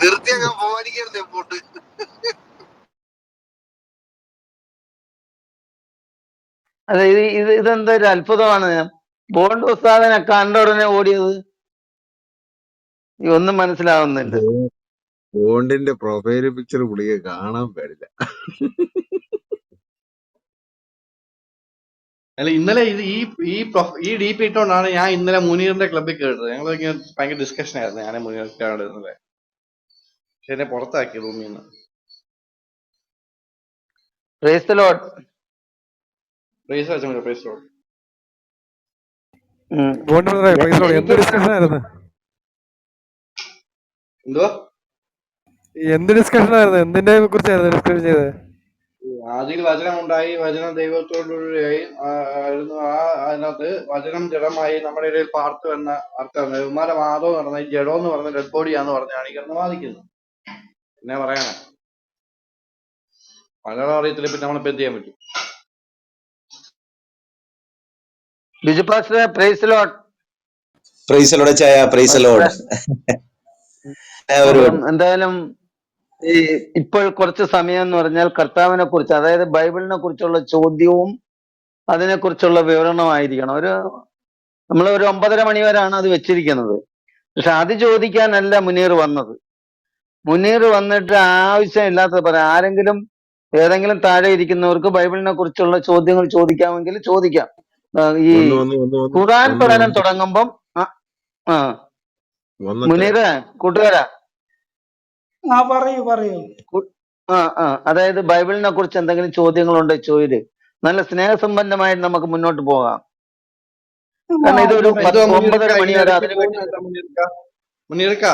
നിർത്തി അങ്ങ് അപമാനിക്കരുത് പോട്ട്. അതെ, ഇതെന്താ ഒരു അത്ഭുതമാണ്. ബോണ്ട് ഉസ്താദിനെ കണ്ട ഉടനെ ഓടിയത് ഒന്നും മനസ്സിലാവുന്നില്ല. ബോണ്ടിന്റെ പ്രൊഫൈൽ പിക്ചർ പുള്ളിക്ക് കാണാൻ പാടില്ല. അല്ല ഇന്നലെ ഇത് ഈ ഡി പി ഇട്ടോണ്ടാണ് ഞാൻ ഇന്നലെ മുനീറിന്റെ ക്ലബ്ബിൽ കേട്ടത്. ഞങ്ങൾ ഭയങ്കര ഡിസ്കഷൻ ആയിരുന്നു ഞാൻ മുനീറിനോട് ഇന്നലെ. പക്ഷെ എന്നെ പുറത്താക്കി റൂമിൽ നിന്ന്. Praise the Lord. പ്രൈസ് അച്ഛൻ പ്രൈസ് ലോർഡ്. ബോണ്ട് ബ്രദറെ, പ്രൈസ് ലോർഡ്. എന്ത് എനിക്ക് ഡിസ്കഷൻ ആയിരുന്നു? എന്തുവാ എന്ത് ഡിസ്കഷൻ ആയിരുന്നു? എന്തിനെ കുറിച്ചായിരുന്നു ഡിസ്കഷൻ ചെയ്തത്? ആദിയിൽ വചനം ഉണ്ടായി, വചനം ദൈവത്തോടുകൂടിയായി ആയിരുന്നു. അതിനകത്ത് വചനം ജഡമായി നമ്മുടെ ഇടയിൽ പാർത്തു എന്ന അർത്ഥം. ഇവന്മാരെ വാദം എന്ന് പറഞ്ഞാൽ ജഡം എന്ന് പറഞ്ഞ ഡെഡ് ബോഡിയാന്ന് പറഞ്ഞാണ് ഈ കിടന്ന് വാദിക്കുന്നത്. പിന്നെ പറയാനാ, മലയാളം അറിയത്തില്ല, പിന്നെ നമ്മളിപ്പോ എന്ത് ചെയ്യാൻ പറ്റും? ബിജു പാസ്റ്ററെ, പ്രൈസ് ലോർഡ്. പ്രൈസലോടെ ചായ പ്രൈസലോട്. എന്തായാലും ഈ ഇപ്പോൾ കുറച്ച് സമയം എന്ന് പറഞ്ഞാൽ കർത്താവിനെ കുറിച്ച്, അതായത് ബൈബിളിനെ കുറിച്ചുള്ള ചോദ്യവും അതിനെക്കുറിച്ചുള്ള വിവരണമായിരിക്കണം. നമ്മൾ ഒരു 9:30 മണി വരെയാണ് അത് വെച്ചിരിക്കുന്നത്. പക്ഷെ അത് ചോദിക്കാനല്ല മുനീർ വന്നത്. മുനീർ വന്നിട്ട് ആവശ്യമില്ലാത്തത് പറയാം. ഏതെങ്കിലും താഴെ ഇരിക്കുന്നവർക്ക് ബൈബിളിനെ കുറിച്ചുള്ള ചോദ്യങ്ങൾ ചോദിക്കാമെങ്കിൽ ചോദിക്കാം. ഈ ഖുർആൻ പഠനം തുടങ്ങുമ്പം മുനീറെ, കൂട്ടുകാരാ, പറയൂ. അതായത് ബൈബിളിനെ കുറിച്ച് എന്തെങ്കിലും ചോദ്യങ്ങളുണ്ടോ ചോദിര്. നല്ല സ്നേഹസമ്പന്നമായിട്ട് നമുക്ക് മുന്നോട്ട് പോകാം. കാരണം ഇതൊരു എന്തുവാ 9:30 മണി വരെ ഇടയ്ക്ക് അതിനു വേണ്ടി. പോകുന്ന മുനീർക്ക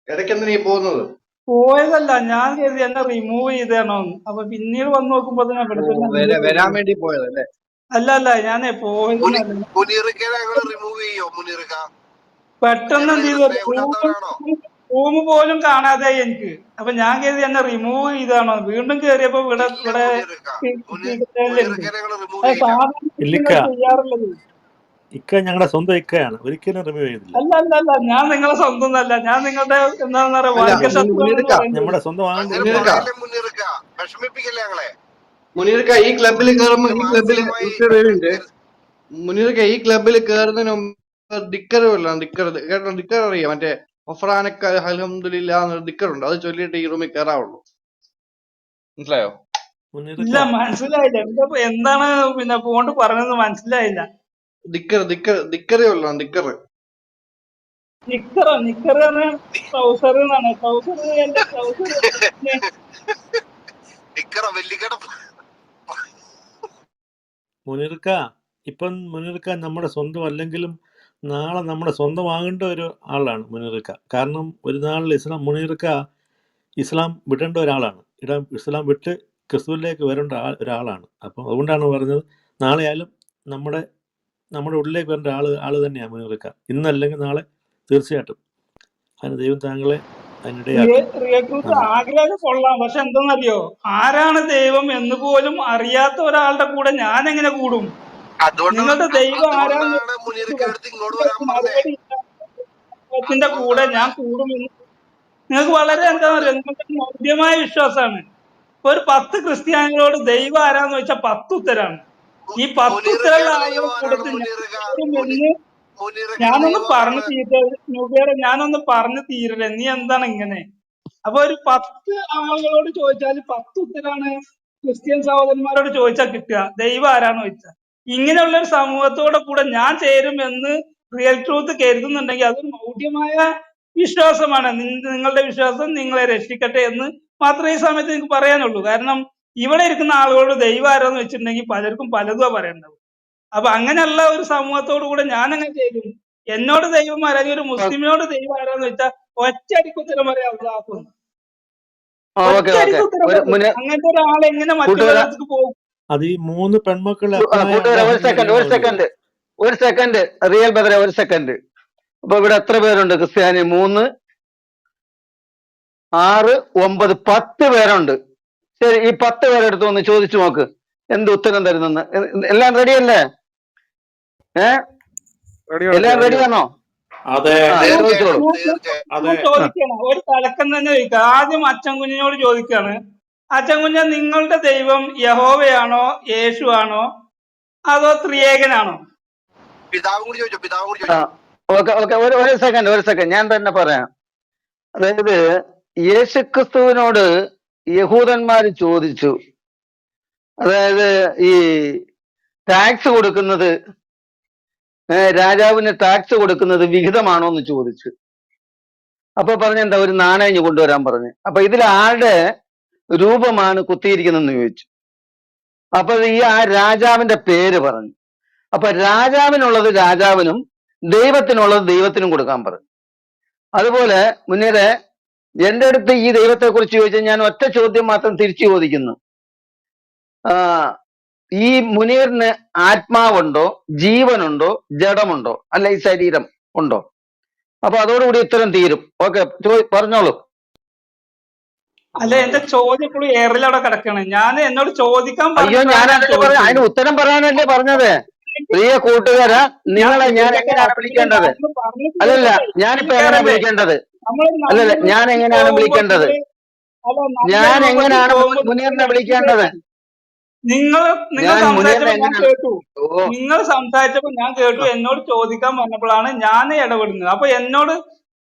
ഇടയ്ക്ക് എന്തിനാ ഈ പോകുന്നത്? പോയതല്ല, ഞാൻ കരുതി എന്നെ റിമൂവ് ചെയ്തേണോ. അപ്പൊ പിന്നീട് വന്ന് നോക്കുമ്പോ വരാൻ വേണ്ടി പോയതല്ലേ? അല്ല ഞാനേ പോയതെന്നല്ല. മുനീറിക്കനെ ഞങ്ങള് റിമൂവ് ചെയ്യോ? മുനീറിക്ക പെട്ടെന്ന് എന്ത് ഞങ്ങളിങ്ങനെ ചെയ്തു, സ്നേഹമില്ലാത്തവരാണോ? റൂം പോലും കാണാതെ എനിക്ക്. അപ്പൊ ഞാൻ കരുതി എന്നെ റിമൂവ് ചെയ്താണോ. വീണ്ടും കേറിയപ്പോ ഇവിടെ ഇല്ല ഇവിടെ മുനീറിക്ക. ഉണ്ട്. മുനീറിക്കനെ ഞങ്ങള് റിമൂവ് അത് ചെയ്യില്ല. സാധാരണ ഇല്ലിക്ക, നിങ്ങൾ ചെയ്യാറുള്ളത്. ഇക്ക ഞങ്ങളുടെ സ്വന്തം ഇക്കയാണ്, ഒരിക്കലും റിമൂവ് ചെയ്തില്ല. അല്ല ഞാൻ നിങ്ങളെ സ്വന്തം അല്ല. ഞാൻ നിങ്ങളുടെ എന്താണെന്ന് പറയാ, അല്ല വർഗശത്രുവാണെന്ന് മുനീർക്ക പറയേണ്ടി വരും. നമ്മുടെ സ്വന്തം അങ്ങനെ ആകണ്ടേ. പറയല്ലേ മുനീറിക്ക. വിഷമിപ്പിക്കല്ലേ ഞങ്ങളെ. മുനീർക്ക ഈ ക്ലബിൽ കയറുമ്പോ ഞങ്ങളെ ഈ ക്ലബിൽ മാനസികമായി പേരുണ്ട്. വിഷമിപ്പിക്കരുത്. മുനീർക്ക ഈ ക്ലബിൽ കയറുന്നതിന് മുമ്പ് ഡിക്കർ കേട്ടോ? ഡിക്കർ അറിയാം, മറ്റേ ഒഫ്രാനക്ക അൽഹംദുലില്ലാ എന്നൊരു ഡിക്കറുണ്ട്. അത് ചൊല്ലിയിട്ട് ഈ റൂമിൽ കയറാവുള്ളൂ. മനസ്സിലായോ? ഇല്ല, മുനീർക്ക, മനസ്സിലായില്ല. എന്താണ് പിന്നെ പോണ്ട് പറഞ്ഞതെന്ന് മനസ്സിലായില്ല. ഡിക്കറേ ഉള്ളൂ, ഡിക്കർ. നിക്കറോ? നിക്കറ് പറഞ്ഞ ട്രൗസർ എന്നാണ്. ട്രൗസർ എന്റെ ട്രൗസർ. ഡിക്കറോ വെല്ലിക്കട. മുനീർക്ക, മുനീർക്ക നമ്മുടെ സ്വന്തം അല്ലെങ്കിലും നാളെ നമ്മുടെ സ്വന്തമാകേണ്ട ഒരു ആളാണ് മുനീർക്ക. കാരണം ഒരു നാളിൽ മുനീർക്ക ഇസ്ലാം വിടേണ്ട ഒരാളാണ്. ഇസ്ലാം വിട്ട് ക്രിസ്തുവിലേക്ക് വരേണ്ട ഒരാളാണ്. അപ്പം അതുകൊണ്ടാണ് പറഞ്ഞത്, നാളെ ആയാലും നമ്മുടെ ഉള്ളിലേക്ക് വരേണ്ട ആള് തന്നെയാണ് മുനീർക്ക. ഇന്നല്ലെങ്കിൽ നാളെ തീർച്ചയായിട്ടും. അതിന് ദൈവം താങ്കളെ അതിനിടയാക്കും. റിയക്രൂട്ട് ആഗ്രഹം കൊള്ളാം. പക്ഷെ എന്തെന്നറിയോ, ആരാണ് ദൈവം എന്ന് പോലും അറിയാത്ത ഒരാളുടെ കൂടെ ഞാൻ എങ്ങനെ കൂടും? നിങ്ങളുടെ ദൈവം ആരാന്ന് അതുകൊണ്ടാണ് മുനീറിക്ക അടുത്ത് ഇങ്ങോട്ട് വരാൻ പറഞ്ഞേ. ദൈവത്തിന്റെ കൂടെ ഞാൻ കൂടുമെന്ന് നിങ്ങൾക്ക് വളരെ എന്താണെന്നറിയോ, നിങ്ങൾക്ക് മൗഢ്യമായ വിശ്വാസമാണ്. ഒരു 10 ക്രിസ്ത്യാനികളോട് ദൈവം ആരാന്ന് ചോദിച്ചാൽ 10 ഉത്തരാണ്. ഈ 10 ഉത്തരമുള്ള ആളുകളെ കൂടത്തിൽ എന്ന് ഞാനൊന്ന് പറഞ്ഞു തീരട്ടെ. ഞാനൊന്ന് പറഞ്ഞു തീരട്ടെ. നീ എന്താണ് ഇങ്ങനെ? അപ്പൊ ഒരു 10 ആളുകളോട് ചോദിച്ചാൽ 10 ഉത്തരാണ് ക്രിസ്ത്യൻ സഹോദരന്മാരോട് ചോദിച്ചാൽ കിട്ടുക. ദൈവം ആരാന്ന് ചോദിച്ചാൽ. ഇങ്ങനെയുള്ള ഒരു സമൂഹത്തോടെ കൂടെ ഞാൻ ചേരും എന്ന് റിയൽ ട്രൂത്ത് കരുതുന്നുണ്ടെങ്കിൽ അതൊരു മൗഢ്യമായ വിശ്വാസമാണ്. നിങ്ങളുടെ വിശ്വാസം നിങ്ങളെ രക്ഷിക്കട്ടെ എന്ന് മാത്രമേ ഈ സമയത്ത് എനിക്ക് പറയാനുള്ളൂ. കാരണം ഇവിടെ ഇരിക്കുന്ന ആളുകളോട് ദൈവം ആരാന്ന് വെച്ചിട്ടുണ്ടെങ്കിൽ പലർക്കും പലതും പറയണ്ടാവും. അപ്പൊ അങ്ങനെയുള്ള ഒരു സമൂഹത്തോടു കൂടെ ഞാൻ അങ്ങനെ ചെയ്യും. എന്നോട് ദൈവം അല്ലെങ്കിൽ ഒരു മുസ്ലിമിനോട് ദൈവം ആരാന്ന് വെച്ചാൽ ഒറ്റയടിക്ക് ഉത്തരം പറയാം അള്ളാഹു. ഓക്കെ ഓക്കെ ഒറ്റയടിക്ക് ഉത്തരം ഒരു പറയും. അങ്ങനത്തെ ഒരാൾ എങ്ങനെ കൂട്ടുകാര മറ്റുള്ളവർക്ക് പോകും? അത് ഈ 3 പെൺമക്കളെ അപ്പനായ കൂട്ടുകാര ഒരു അബ്രാഹാമിന്റെ സെക്കൻഡ് ദൈവമാവില്ലേ? ഒരു സെക്കൻഡ് റിയൽ ബദറെ ഒരു സെക്കൻഡ്. അപ്പൊ ഇവിടെ എത്ര പേരുണ്ട് ക്രിസ്ത്യാനി? 3, 6, 9, 10 പേരുണ്ട്. ശരി, ഈ 10 പേരെടുത്ത് ഒന്ന് ചോദിച്ചു നോക്ക് എന്ത് ഉത്തരം തരുന്നെന്ന്. എല്ലാം റെഡിയല്ലേ? റെഡിയാണ് എല്ലാം റെഡിയാണ്. റെഡിയാണോ? അതെ ആ ചോദിച്ചോളൂ. ഞാൻ ചോദിക്കാണ്, ഒരു തലക്കം തന്നെ ചോദിക്കാം. ആദ്യം അച്ഛൻ കുഞ്ഞിനോട് ചോദിക്കാണ്, അച്ഛൻ കുഞ്ഞ നിങ്ങളുടെ ദൈവം യഹോവയാണോ, യേശു ആണോ, അതോ ത്രിയേകനാണോ? പിതാവും കൂടി ചോദിച്ചോ, പിതാവും കൂടി ആ ചോദിച്ചോ. ഓക്കെ ഓക്കെ ഒരു സെക്കൻഡ് ഞാൻ തന്നെ പറയാം. അതായത് യേശുക്രിസ്തുവിനോട് യഹൂദന്മാർ ചോദിച്ചു, അതായത് ഈ ടാക്സ് കൊടുക്കുന്നത്, രാജാവിന് ടാക്സ് കൊടുക്കുന്നത് വിഹിതമാണോ എന്ന് ചോദിച്ചു. അപ്പൊ പറഞ്ഞെന്താ, ഒരു നാണയം കൊണ്ടുവരാൻ പറഞ്ഞു. അപ്പൊ ഇതിൽ ആരുടെ രൂപമാണ് കുത്തിയിരിക്കുന്നതെന്ന് ചോദിച്ചു. അപ്പൊ ആ രാജാവിന്റെ പേര് പറഞ്ഞു. അപ്പൊ രാജാവിനുള്ളത് രാജാവിനും ദൈവത്തിനുള്ളത് ദൈവത്തിനും കൊടുക്കാൻ പറഞ്ഞു. അതുപോലെ മുന്നേറെ എന്റെ അടുത്ത് ഈ ദൈവത്തെ കുറിച്ച് ചോദിച്ചാൽ ഞാൻ ഒറ്റ ചോദ്യം മാത്രം തിരിച്ചു ചോദിക്കുന്നു. ഈ മുനീറിന് ആത്മാവുണ്ടോ, ജീവനുണ്ടോ, ജഡമുണ്ടോ, അല്ല ഈ ശരീരം ഉണ്ടോ? അപ്പൊ അതോടുകൂടി ഉത്തരം തീരും. ഓക്കെ, പറഞ്ഞോളൂ. അല്ല, എന്റെ ചോദ്യം ഇപ്പോഴും എയറിലവിടെ കിടക്കാണ്. ഞാൻ എന്നോട് ചോദിക്കാൻ അയ്യോ, ഞാൻ അതല്ലേ പറഞ്ഞു, അതിന് ഉത്തരം പറയാനല്ലേ പറഞ്ഞത്. പ്രിയ കൂട്ടുകാര, നിങ്ങളെ ഞാൻ എങ്ങനെയാണ് വിളിക്കേണ്ടത്? അല്ലല്ല, ഞാനിപ്പോ എങ്ങനെയാ വിളിക്കേണ്ടത്? അല്ലല്ല, ഞാൻ എങ്ങനെയാണ് വിളിക്കേണ്ടത്? ഞാൻ എങ്ങനെയാണ് മുനീറിനെ വിളിക്കേണ്ടത്? നിങ്ങൾ ഞാൻ മുനീറിനെ സംസാരിച്ചപ്പോൾ ഞാൻ എങ്ങനെയാണ്? കേട്ടു. ഓ, നിങ്ങൾ സംസാരിച്ചപ്പോൾ ഞാൻ കേട്ടു. എന്നോട് ചോദിക്കാൻ പറഞ്ഞപ്പോഴാണ് ഞാൻ ഇടപെടുന്നത്. അപ്പൊ എന്നോട്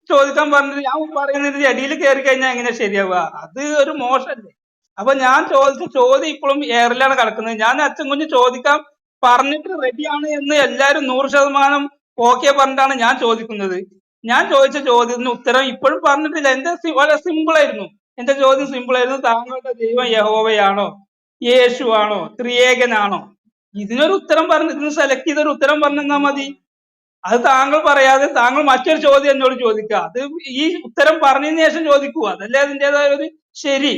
ചോദിക്കാൻ പറഞ്ഞിട്ട് ഞാൻ പറയുന്നതിന്റെ ഇടയിൽ കയറി കഴിഞ്ഞാൽ എങ്ങനെ ശരിയാവുക? അത് ഒരു മോശമല്ലേ? അപ്പൊ ഞാൻ ചോദിച്ച ചോദ്യം ഇപ്പോഴും എയറിലാണ് കിടക്കുന്നത്. ഞാൻ അച്ഛൻ കുഞ്ഞ് ചോദിക്കാൻ പറഞ്ഞിട്ട് റെഡിയാണ് എന്ന് എല്ലാവരും 100% ഓക്കെ പറഞ്ഞിട്ടാണ് ഞാൻ ചോദിക്കുന്നത്. ഞാൻ ചോദിച്ച ചോദ്യത്തിന് ഉത്തരം ഇപ്പോഴും പറഞ്ഞിട്ടില്ല. വളരെ സിമ്പിൾ ആയിരുന്നു. എന്റെ ചോദ്യം സിമ്പിൾ ആയിരുന്നു. താങ്കളുടെ ദൈവം യഹോവയാണോ, യേശു ആണോ, ത്രിയേകനാണോ? ഇതിനൊരു ഉത്തരം പറഞ്ഞു, ഇതിന് സെലക്ട് ചെയ്തൊരു ഉത്തരം പറഞ്ഞാൽ മതി. അത് താങ്കൾ പറയാതെ താങ്കൾ മറ്റൊരു ചോദ്യം എന്നോട് ചോദിക്കുക. അത് ഈ ഉത്തരം പറഞ്ഞതിന് ശേഷം ചോദിക്കുക. അതല്ലേ അതിൻ്റെതായ ഒരു ശരി.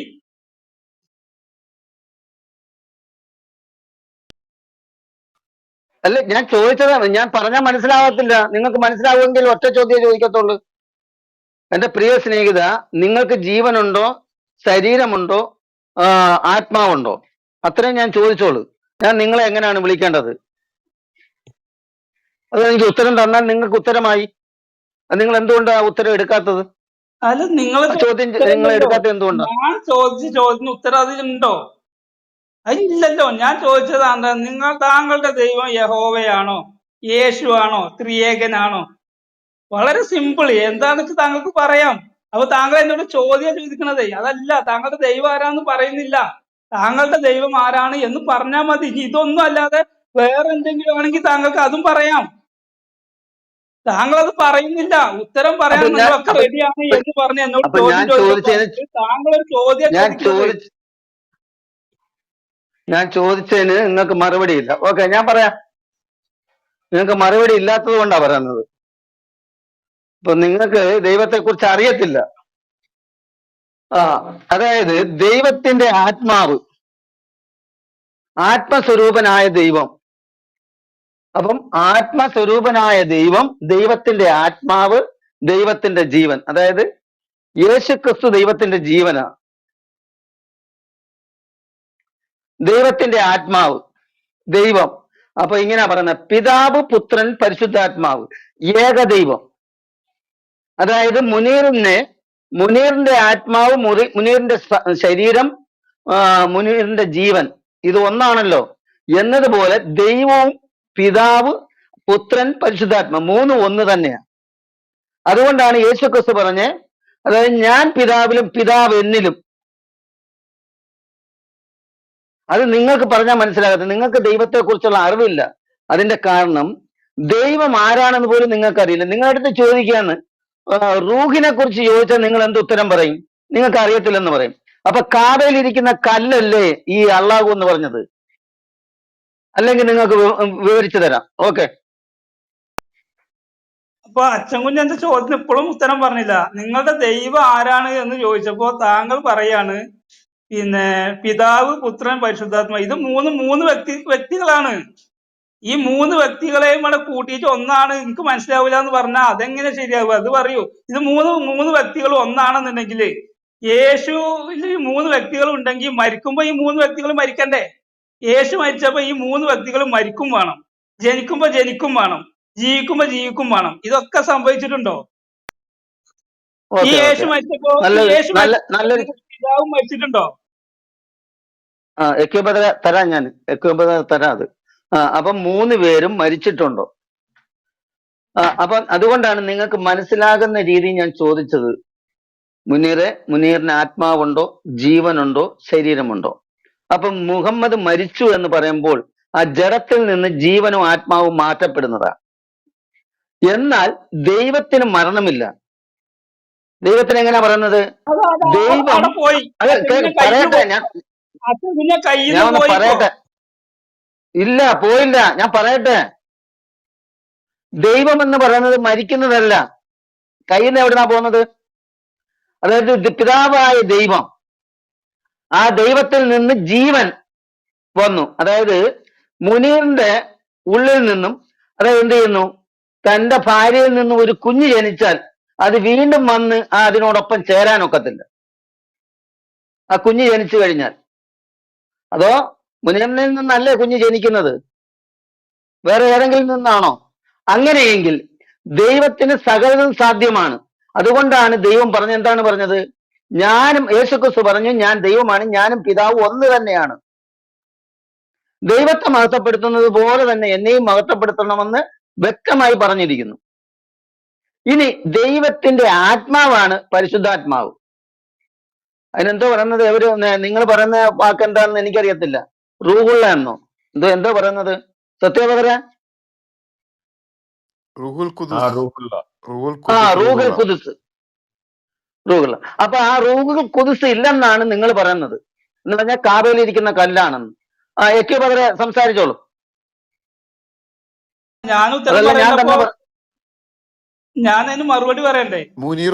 അല്ല, ഞാൻ ചോദിച്ചതാണ്. ഞാൻ പറഞ്ഞാൽ മനസ്സിലാവത്തില്ല. നിങ്ങൾക്ക് മനസ്സിലാവുമെങ്കിൽ ഒറ്റ ചോദ്യം ചോദിക്കത്തുള്ളൂ. എന്റെ പ്രിയ സ്നേഹിത, നിങ്ങൾക്ക് ജീവനുണ്ടോ, ശരീരമുണ്ടോ, ആത്മാവുണ്ടോ? അത്രയും ഞാൻ ചോദിച്ചോളൂ. ഞാൻ നിങ്ങളെ എങ്ങനെയാണ് വിളിക്കേണ്ടത്? അത് എനിക്ക് ഉത്തരം തന്നാൽ നിങ്ങൾക്ക് ഉത്തരമായി. നിങ്ങൾ എന്തുകൊണ്ട് ആ ഉത്തരം എടുക്കാത്തത്? അല്ല, നിങ്ങൾ ആ ചോദ്യം നിങ്ങൾ എടുക്കാത്തത് എന്തുകൊണ്ടാണ്? ഞാൻ ചോദിച്ച ചോദ്യത്തിന് ഉത്തരം അതിലുണ്ടോ? അതില്ലല്ലോ. ഞാൻ ചോദിച്ചതാണ്, താങ്കളുടെ ദൈവം യഹോവയാണോ, യേശു ആണോ, ത്രിയേകനാണോ? വളരെ സിമ്പിൾ. എന്താണെന്ന് വെച്ചാൽ താങ്കൾക്ക് പറയാം. അപ്പൊ താങ്കൾ എന്നോട് ചോദ്യം ചോദിക്കണതേ അതല്ല. താങ്കളുടെ ദൈവം ആരാന്ന് പറയുന്നില്ല. താങ്കളുടെ ദൈവം ആരാണ് എന്ന് പറഞ്ഞാൽ മതി. ഇനി ഇതൊന്നും അല്ലാതെ വേറെ എന്തെങ്കിലും ആണെങ്കിൽ താങ്കൾക്ക് അതും പറയാം. താങ്കൾ അത് പറയുന്നില്ല. ഉത്തരം പറയാൻ നിങ്ങളൊക്കെ റെഡിയാണ് എന്ന് പറഞ്ഞ് എന്നോട് ചോദ്യം ചോദിച്ചപ്പോൾ താങ്കൾ ഒരു ചോദ്യം ചോദിക്കുന്നത്. ഞാൻ ചോദിച്ചതിന് നിങ്ങൾക്ക് മറുപടി ഇല്ല. ഓക്കെ, ഞാൻ പറയാം. നിങ്ങൾക്ക് മറുപടി ഇല്ലാത്തത് കൊണ്ടാണ് പറയുന്നത്. ഇപ്പൊ നിങ്ങൾക്ക് ദൈവത്തെ കുറിച്ച് അറിയത്തില്ല. അതായത് ദൈവത്തിന്റെ ആത്മാവ്, ആത്മസ്വരൂപനായ ദൈവം. അപ്പം ആത്മസ്വരൂപനായ ദൈവം, ദൈവത്തിന്റെ ആത്മാവ്, ദൈവത്തിന്റെ ജീവൻ. അതായത് യേശുക്രിസ്തു ദൈവത്തിന്റെ ജീവനാ. ദൈവത്തിന്റെ ആത്മാവ്, ദൈവം. അപ്പൊ ഇങ്ങനെ പറയുന്നത്, പിതാവ്, പുത്രൻ, പരിശുദ്ധാത്മാവ്, ഏകദൈവം. അതായത് മുനീറിന്റെ ആത്മാവ്, മുനീറിന്റെ ശരീരം, മുനീറിന്റെ ജീവൻ, ഇത് ഒന്നാണല്ലോ. എന്നതുപോലെ ദൈവവും പിതാവ്, പുത്രൻ, പരിശുദ്ധാത്മ മൂന്നും ഒന്ന് തന്നെയാണ്. അതുകൊണ്ടാണ് യേശുക്രിസ്തു പറഞ്ഞ്, അതായത് ഞാൻ പിതാവിലും പിതാവ് എന്നിലും. അത് നിങ്ങൾക്ക് പറഞ്ഞാൽ മനസ്സിലാകത്തില്ല. നിങ്ങൾക്ക് ദൈവത്തെ കുറിച്ചുള്ള അറിവില്ല. അതിന്റെ കാരണം ദൈവം ആരാണെന്ന് പോലും നിങ്ങൾക്ക് അറിയില്ല. നിങ്ങളുടെ അടുത്ത് ചോദിക്കുകയാണ്, റൂഹിനെ കുറിച്ച് ചോദിച്ചാൽ നിങ്ങൾ എന്ത് ഉത്തരം പറയും? നിങ്ങൾക്ക് അറിയത്തില്ലെന്ന് പറയും. അപ്പൊ കാബയിലിരിക്കുന്ന കല്ലല്ലേ ഈ അള്ളാഹു എന്ന് പറഞ്ഞത്? അല്ലെങ്കിൽ നിങ്ങൾക്ക് വിവരിച്ചു തരാം. ഓക്കെ. അപ്പൊ അച്ഛൻകുഞ്ഞ് എന്റെ ചോദ്യത്തിന് ഇപ്പോഴും ഉത്തരം പറഞ്ഞില്ല. നിങ്ങളുടെ ദൈവം ആരാണ് എന്ന് ചോദിച്ചപ്പോ താങ്കൾ പറയാണ് പിന്നെ പിതാവ്, പുത്രൻ, പരിശുദ്ധാത്മ. ഇത് മൂന്ന് വ്യക്തികളാണ്. ഈ മൂന്ന് വ്യക്തികളെയും കൂടെ കൂട്ടിയിട്ട് ഒന്നാണ് എനിക്ക് മനസ്സിലാവില്ല എന്ന് പറഞ്ഞാൽ അതെങ്ങനെ ശരിയാവുക? അത് പറയൂ. ഇത് മൂന്ന് വ്യക്തികൾ ഒന്നാണെന്നുണ്ടെങ്കിൽ യേശുവിൽ മൂന്ന് വ്യക്തികൾ ഉണ്ടെങ്കിൽ മരിക്കുമ്പോ ഈ മൂന്ന് വ്യക്തികൾ മരിക്കണ്ടേ? യേശു മരിച്ചപ്പോ ഈ മൂന്ന് വ്യക്തികൾ മരിക്കും വേണം, ജനിക്കുമ്പോ ജനിക്കും വേണം, ജീവിക്കുമ്പോ ജീവിക്കും വേണം. ഇതൊക്കെ സംഭവിച്ചിട്ടുണ്ടോ? ഈ ഓക്കെ യേശു ഓക്കെ മരിച്ചപ്പോ നല്ലൊരു പിതാവും മരിച്ചിട്ടുണ്ടോ? എക്യുബദ തരാം, ഞാൻ എക്യുബദ തരാം അത്. അപ്പം 3 പേരും മരിച്ചിട്ടുണ്ടോ? അപ്പം അതുകൊണ്ടാണ് നിങ്ങൾക്ക് മനസ്സിലാകുന്ന രീതി ഞാൻ ചോദിച്ചത്. മുനീറിന് ആത്മാവുണ്ടോ, ജീവനുണ്ടോ, ശരീരമുണ്ടോ? അപ്പം മുഹമ്മദ് മരിച്ചു എന്ന് പറയുമ്പോൾ ആ ജഡത്തിൽ നിന്ന് ജീവനും ആത്മാവും മാറ്റപ്പെടുന്നതാണ്. എന്നാൽ ദൈവത്തിന് മരണമില്ല. ദൈവത്തിന് എങ്ങനെയാ പറയുന്നത്? ദൈവം അവിടെ പോയി പറയട്ടെ, അച്ഛൻകുഞ്ഞെ കയ്യിൽ ഞാൻ നിന്ന് ഒന്ന് പോയിക്കോ. പറയട്ടെ. ഇല്ല, പോയില്ല, ഞാൻ പറയട്ടെ. ദൈവം എന്ന് പറയുന്നത് മരിക്കുന്നതല്ല. കയ്യിൽ നിന്ന് എവിടുന്നാ പോകുന്നത്? അതായത് പിതാവായ ദൈവം, ആ ദൈവത്തിൽ നിന്ന് ജീവൻ വന്നു. അതായത് മുനീറിന്റെ ഉള്ളിൽ നിന്നും, അതായത് എന്ത് ചെയ്യുന്നു, തന്റെ ഭാര്യയിൽ നിന്നും ഒരു കുഞ്ഞ് ജനിച്ചാൽ അത് വീണ്ടും വന്ന് അതിനോടൊപ്പം ചേരാനൊക്കത്തില്ല, ആ കുഞ്ഞ് ജനിച്ചു കഴിഞ്ഞാൽ. അതോ മുനീറിനിൽ നിന്നല്ലേ കുഞ്ഞ് ജനിക്കുന്നത്? വേറെ ഏതെങ്കിലും നിന്നാണോ? അങ്ങനെയെങ്കിൽ ദൈവത്തിന് സകലതും സാധ്യമാണ്. അതുകൊണ്ടാണ് ദൈവം എന്താണ് പറഞ്ഞത്? യേശുക്രിസ്തു പറഞ്ഞു, ഞാൻ ദൈവമാണ്, ഞാനും പിതാവും ഒന്ന് തന്നെയാണ്. ദൈവത്തെ മഹത്വപ്പെടുത്തുന്നത് പോലെ തന്നെ എന്നെയും മഹത്വപ്പെടുത്തണമെന്ന് വ്യക്തമായി പറഞ്ഞിരിക്കുന്നു. ഇനി ദൈവത്തിന്റെ ആത്മാവാണ് പരിശുദ്ധാത്മാവ്. അതിനെന്തോ പറയുന്നത്? നിങ്ങൾ പറയുന്ന വാക്ക് എന്താണെന്ന് എനിക്കറിയത്തില്ല. റൂഹുള്ള എന്നോ എന്തോ പറയുന്നത്? സത്യവകര റൂഹുൽ റൂഹുൽ ഖുദ്സ്. റൂഹുള്ള. അപ്പൊ ആ റൂഹുൽ ഖുദ്സ് ഇല്ലെന്നാണ് നിങ്ങൾ പറയുന്നത്, എന്ന് പറഞ്ഞാൽ കാബയിലിരിക്കുന്ന കല്ലാണെന്ന്. എക്യുബദര സംസാരിച്ചോളൂ. ഞാൻ ഉത്തരം പറയണ്ടപ്പോ ഞാൻ അതിന് മറുപടി പറയണ്ടേ?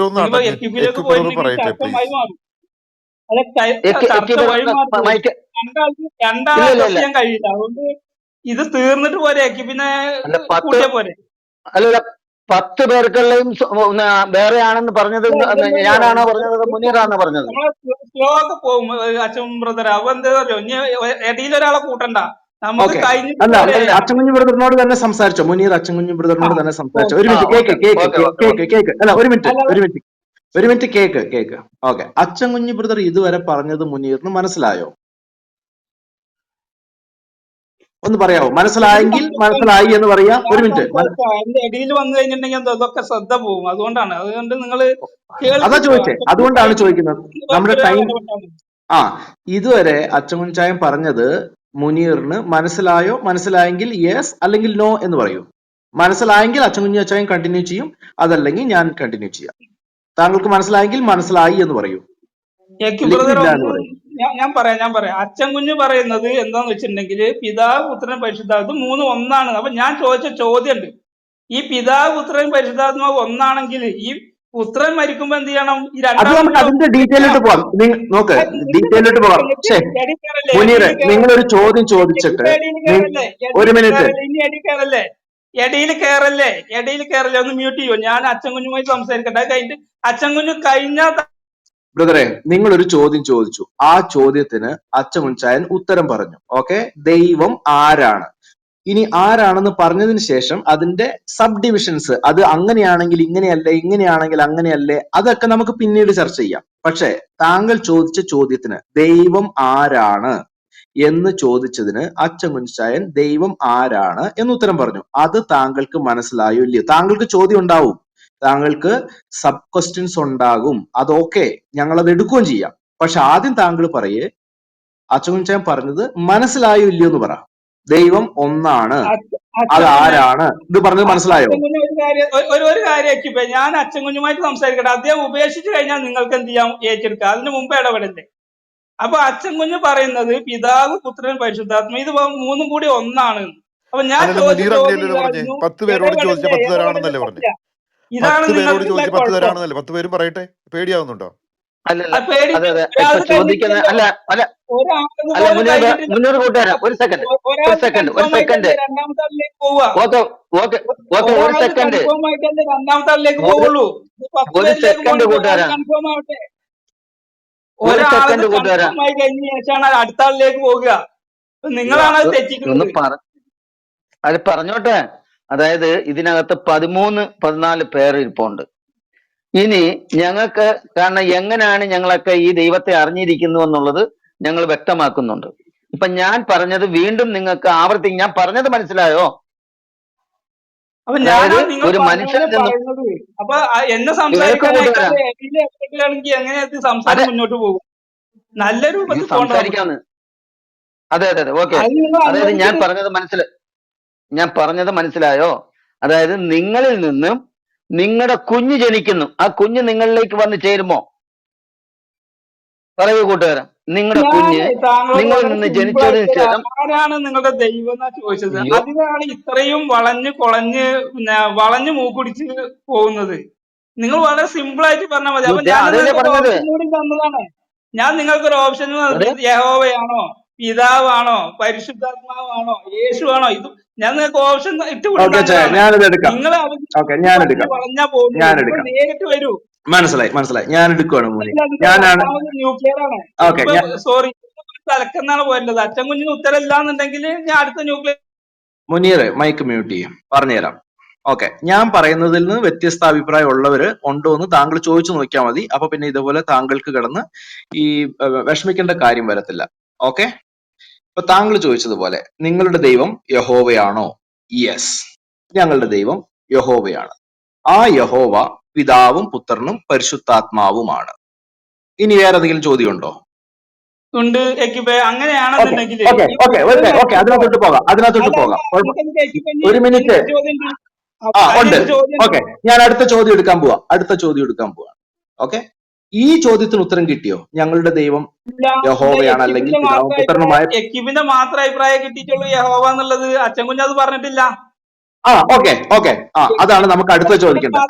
എക്യുബിലേക്ക് പോയിട്ടുണ്ടെങ്കിൽ ചർച്ച വഴി മാറും. അതെ, ചർച്ച വഴി മാറും. രണ്ടാളെ അഡ്രസ് ചെയ്യാൻ കഴിയില്ല. അതുകൊണ്ട് ഇത് തീർന്നിട്ട് പോരെ, എക്യുബിനെ കൂട്ടിയ പോരെ. അല്ലല്ല, 10 പേർക്കുള്ളയും വേറെ ആണെന്ന് പറഞ്ഞത് ഞാനാണോ പറഞ്ഞത്, മുനീറാണോ പറഞ്ഞത്? സ്ലോ ഒക്കെ പോകും അച്ഛൻ ബ്രദർ. അപ്പൊ എന്താ പറയുക, ഇനി ഇടയിൽ ഒരാളെ കൂട്ടണ്ട, നമുക്ക് കഴിഞ്ഞിട്ട്. അല്ല, അച്ഛൻകുഞ്ഞു ബ്രദറിനോട് തന്നെ സംസാരിച്ചോ? മുനീർ അച്ഛൻകുഞ്ഞു ബ്രദറിനോട് തന്നെ സംസാരിച്ചോ? ഒരു മിനിറ്റ് കേക്ക്. അല്ല, ഒരു മിനിറ്റ് കേക്ക്. ഓക്കെ, അച്ഛൻകുഞ്ഞു ബ്രദർ ഇതുവരെ പറഞ്ഞത് മുനീറിന് മനസ്സിലായോ? ഒന്ന് പറയാവോ? മനസ്സിലായെങ്കിൽ മനസ്സിലായി എന്ന് പറയാ. ഒരു മിനിറ്റ്. എന്റെ ഇടയിൽ വന്നു കഴിഞ്ഞിട്ടുണ്ടെങ്കിൽ അതൊക്കെ ശ്രദ്ധ പോകും. അതുകൊണ്ട് നിങ്ങൾ അതാ ചോദിച്ചേ, അതുകൊണ്ടാണ് ചോദിക്കുന്നത്. നമ്മുടെ ടൈം. ഇതുവരെ അച്ഛൻകുഞ്ഞായൻ പറഞ്ഞത് മുനീറിന് മനസ്സിലായോ? മനസ്സിലായെങ്കിൽ യെസ്, അല്ലെങ്കിൽ നോ എന്ന് പറയൂ. മനസ്സിലായെങ്കിൽ അച്ഛൻകുഞ്ഞായൻ കണ്ടിന്യൂ ചെയ്യും, അതല്ലെങ്കിൽ ഞാൻ കണ്ടിന്യൂ ചെയ്യാം. താങ്കൾക്ക് മനസ്സിലായെങ്കിൽ മനസ്സിലായി എന്ന് പറയൂ. ഞാൻ പറയാം. അച്ഛൻകുഞ്ഞ് പറയുന്നത് എന്താന്ന് വെച്ചിട്ടുണ്ടെങ്കിൽ പിതാവ്, പുത്രൻ, പരിശുദ്ധാത്മ ഇത് മൂന്നും ഒന്നാണ്. അപ്പൊ ഞാൻ ചോദിച്ച ചോദ്യം ഉണ്ട്, ഈ പിതാവ്, പുത്രൻ, പരിശുദ്ധാത്മാവ് ഒന്നാണെങ്കിൽ ഈ പുത്രൻ മരിക്കുമ്പോ എന്ത് ചെയ്യണം? ഈ അതിന്റെ ഡീറ്റെയിലോട്ട് പോവാം. നോക്ക്, ഡീറ്റെയിലോട്ട് പോവാം. മുനീറെ, നിങ്ങളൊരു ചോദ്യം ചോദിച്ചിട്ട് ഒരു മിനിറ്റ്. ഇടയിൽ കയറല്ലേ. ഒന്ന് മ്യൂട്ട് ചെയ്യോ? ഞാൻ അച്ഛൻകുഞ്ഞുമായി സംസാരിക്കട്ടെ. അത് കഴിഞ്ഞിട്ട് അച്ഛൻകുഞ്ഞ് കഴിഞ്ഞാൽ. ബ്രദറെ, നിങ്ങളൊരു ചോദ്യം ചോദിച്ചു, ആ ചോദ്യത്തിന് അച്ഛൻകുഞ്ഞായൻ ഉത്തരം പറഞ്ഞു. ഓക്കെ, ദൈവം ആരാണ്? ഇനി ആരാണെന്ന് പറഞ്ഞതിന് ശേഷം അതിന്റെ സബ് ഡിവിഷൻസ്, അത് അങ്ങനെയാണെങ്കിൽ ഇങ്ങനെയല്ലേ, ഇങ്ങനെയാണെങ്കിൽ അങ്ങനെയല്ലേ, അതൊക്കെ നമുക്ക് പിന്നീട് ചർച്ച ചെയ്യാം. പക്ഷെ താങ്കൾ ചോദിച്ച ചോദ്യത്തിന് ദൈവം ആരാണ് എന്ന് ചോദിച്ചതിന് അച്ഛൻകുഞ്ഞായൻ ദൈവം ആരാണ് എന്ന് ഉത്തരം പറഞ്ഞു. അത് താങ്കൾക്ക് മനസ്സിലായോ ഇല്ലയോ? താങ്കൾക്ക് ചോദ്യം ഉണ്ടാവും, താങ്കൾക്ക് സബ് ക്വസ്റ്റ്യൻസ് ഉണ്ടാകും. അതൊക്കെ ഞങ്ങൾ അത് എടുക്കുകയും ചെയ്യാം. പക്ഷെ ആദ്യം താങ്കൾ പറയേ, അച്ഛൻകുഞ്ഞായൻ പറഞ്ഞത് മനസ്സിലായോ ഇല്ലയോ എന്ന് പറ. ദൈവം ഒന്നാണ്, അത് ആരാണ് ഇത് പറഞ്ഞത് മനസ്സിലായോ? ഒരു കാര്യം, ഞാൻ അച്ഛൻകുഞ്ഞുമായിട്ട് സംസാരിക്കട്ടെ. അദ്ദേഹം ഉപേക്ഷിച്ച് കഴിഞ്ഞാൽ നിങ്ങൾക്ക് എന്ത് ചെയ്യാം? ഏറ്റെടുക്കുക. അതിന് മുമ്പ് ഇടപെടല്ലേ? അപ്പൊ അച്ഛൻ കുഞ്ഞ് പറയുന്നത് പിതാവ് പുത്രൻ പരിശുദ്ധാത്മ ഇത് മൂന്നും കൂടി ഒന്നാണ്. അപ്പൊ ഞാൻ അല്ലല്ല, ചോദിച്ച മുനീർ ചോദ്യം അങ്ങനെയല്ലല്ലോ പറഞ്ഞേ. ഇതായിരുന്നു, 10 പേരോട് ചോദിച്ച 10 ഇടപെടല്ലേ തരാണെന്നല്ലേ പറഞ്ഞേ. ഇതാണ് 10 പേരോട് നിങ്ങൾക്കുള്ള ചോദിച്ച 10 കുഴപ്പം. തരാണെന്നല്ലേ. 10 പേരും പറയട്ടെ, പേടിയാവുന്നുണ്ടോ? അല്ലല്ല അത് പേടി അതെ അതെ ഇപ്പൊ ഒരാൾക്ക് ചോദിക്കുന്ന കഴിഞ്ഞിട്ടില്ലല്ലോ, അല്ല ഒരാൾക്ക് അല്ല പോലും കഴിഞ്ഞിട്ടില്ല. മുന്നൂറ് കൂട്ടുകാരാ ഒരു സെക്കൻഡ് ഒരാൾക്ക് കൺഫേം ആയിട്ടല്ലേ രണ്ടാമത്തെ ആളിലേക്ക് പോവുക. ഓക്കെ ഓക്കെ ഓക്കെ ഒരു ഒരാൾക്ക് സെക്കൻഡ് കൺഫേം ആയിട്ടല്ലേ രണ്ടാമത്തെ ആളിലേക്ക് പോവുള്ളൂ. ഇത് 10 ഒരു പേരിലേക്ക് സെക്കൻഡ് പോകണമെങ്കിൽ ഒരാൾ കൂട്ടുകാരാ കൺഫേം ആവട്ടെ. ഒരു ഒരാളത് സെക്കൻഡ് കൂട്ടുകാരാ കൺഫേം ആയി കഴിഞ്ഞ ശേഷമാണ് അടുത്ത ആളിലേക്ക് പോകുക. നിങ്ങളാണ് അത് ഒന്ന് തെറ്റിക്കുന്നത്. അത് പറഞ്ഞോട്ടെ. അതായത് ഇതിനകത്ത് 13-14 പേർ ഇരിപ്പുണ്ട്. ഇനി ഞങ്ങൾക്ക് കാരണം എങ്ങനെയാണ് ഞങ്ങളൊക്കെ ഈ ദൈവത്തെ അറിഞ്ഞിരിക്കുന്നു എന്നുള്ളത് ഞങ്ങൾ വ്യക്തമാക്കുന്നുണ്ട്. ഇപ്പൊ ഞാൻ പറഞ്ഞത് വീണ്ടും നിങ്ങൾക്ക് ഞാൻ പറഞ്ഞത് മനസ്സിലായോ? അപ്പൊ അതായത് ഞാനാണ് നിങ്ങൾ ഒരു പറഞ്ഞത് മനുഷ്യൻ പറയുന്നത്. അപ്പൊ എന്നെ കേൾക്ക് സംസാരിക്കാൻ കൂട്ടുകാരാ, അയക്കാണെങ്കിൽ എങ്ങനെ സംസാരം അതെ മുന്നോട്ട് പോകും? നല്ല ഇത് രൂപത്തിൽ പോകണ്ട നമുക്ക്. സംസാരിക്കാന്ന്. അതെ അതെ അതെ ഓക്കെ. അത് നിങ്ങൾ അതായത് ഞാൻ അനുവദിച്ചത്. പറഞ്ഞത് മനസ്സിലായോ? അതായത് നിങ്ങളിൽ നിന്നും നിങ്ങളുടെ കുഞ്ഞ് ജനിക്കുന്നു, ആ കുഞ്ഞ് നിങ്ങളിലേക്ക് വന്ന് ചേരുമോ? പറയൂ കൂട്ടുകാരാ. നിങ്ങളുടെ കുഞ്ഞ് ഞാൻ താങ്കളോട് നിങ്ങളിൽ വളരെ നിന്ന് സിമ്പിൾ ജനിച്ചതിന് ആയിട്ട് ശേഷം ആരാണ് നിങ്ങളുടെ ദൈവം എന്നാ ചോദിച്ചത്. അയ്യോ അതിനാണ് ഇത്രയും വളഞ്ഞ് കൊളഞ്ഞ് വളഞ്ഞു മൂക്കുടിച്ച് പോകുന്നത്. നിങ്ങൾ വളരെ സിമ്പിൾ ആയിട്ട് പറഞ്ഞാൽ മതി. അപ്പൊ ഞാൻ അതല്ലേ നിങ്ങൾക്ക് ഒരു പറഞ്ഞത്. ഓപ്ഷൻ കൂടി തന്നതാണ്. ഞാൻ നിങ്ങൾക്ക് ഒരു ഓപ്ഷൻ അതെ യഹോവയാണോ, പിതാവാണോ, പരിശുദ്ധാത്മാവാണോ, യേശുവാണോ, ഇത് ഞാൻ നിങ്ങൾക്ക് ഓപ്ഷൻ ഇട്ടുകൂടി ഓക്കെ ചേ, തന്നതാണ്. ഞാനിത് എടുക്കാം. നിങ്ങൾ ഓക്കെ, ഞാനെടുക്കാം. വളഞ്ഞാ പോകുന്നത്. നിങ്ങൾ ഞാനെടുക്കാം. നേരിട്ട് വരൂ. മനസ്സിലായി. ഞാൻ എടുക്കുവാണ് മുനി. അതിന്റെ ഞാനാണ്. രണ്ടാമത് ന്യൂക്ലിയർ ആണ്. ഓക്കെ, ഇപ്പൊ സോറി തലക്കെന്നാണ് പോയത്. അച്ഛൻ കുഞ്ഞിന് ഉത്തരം ഇല്ലാന്നുണ്ടെങ്കിൽ ഞാൻ അടുത്ത ന്യൂക്ലിയർ. മുനീർ മൈക്ക് മ്യൂട്ട് ചെയ്യും, പറഞ്ഞുതരാം. ഓക്കെ, ഞാൻ പറയുന്നതിൽ നിന്ന് വ്യത്യസ്ത അഭിപ്രായം ഉള്ളവര് ഉണ്ടോ എന്ന് താങ്കൾ ചോദിച്ചു നോക്കിയാൽ മതി. അപ്പൊ പിന്നെ ഇതുപോലെ താങ്കൾക്ക് കിടന്ന് ഈ വിഷമിക്കേണ്ട കാര്യം വരത്തില്ല. ഓക്കെ, ഇപ്പൊ താങ്കൾ ചോദിച്ചതുപോലെ നിങ്ങളുടെ ദൈവം യഹോവയാണോ? യെസ്, ഞങ്ങളുടെ ദൈവം യഹോവയാണ്. ആ യഹോവ പിതാവും പുത്രനും പരിശുദ്ധാത്മാവുമാണ്. ഇനി വേറെ എന്തെങ്കിലും ചോദ്യം ഉണ്ടോ? ഉണ്ട് അങ്ങനെയാണെന്നുണ്ടെങ്കിൽ ഓക്കെ, അതിനകത്തോട്ട് പോകാം. ഒരു മിനിറ്റ്. ഉണ്ട്. ഓക്കെ, ഞാൻ അടുത്ത ചോദ്യം എടുക്കാൻ പോവാ. ഓക്കെ, ഈ ചോദ്യത്തിന് ഉത്തരം കിട്ടിയോ? ഞങ്ങളുടെ ദൈവം യഹോവയാണ്, അല്ലെങ്കിൽ പിതാവും പുത്രനുമായ. എക്കിബിന്റെ മാത്രം അഭിപ്രായം കിട്ടിയിട്ടുള്ളൂ യഹോവ എന്നുള്ളത്. അച്ഛൻ കുഞ്ഞ് അത് പറഞ്ഞിട്ടില്ല. ഓക്കെ. അതാണ് നമുക്ക് അടുത്ത ചോദിക്കേണ്ടത്.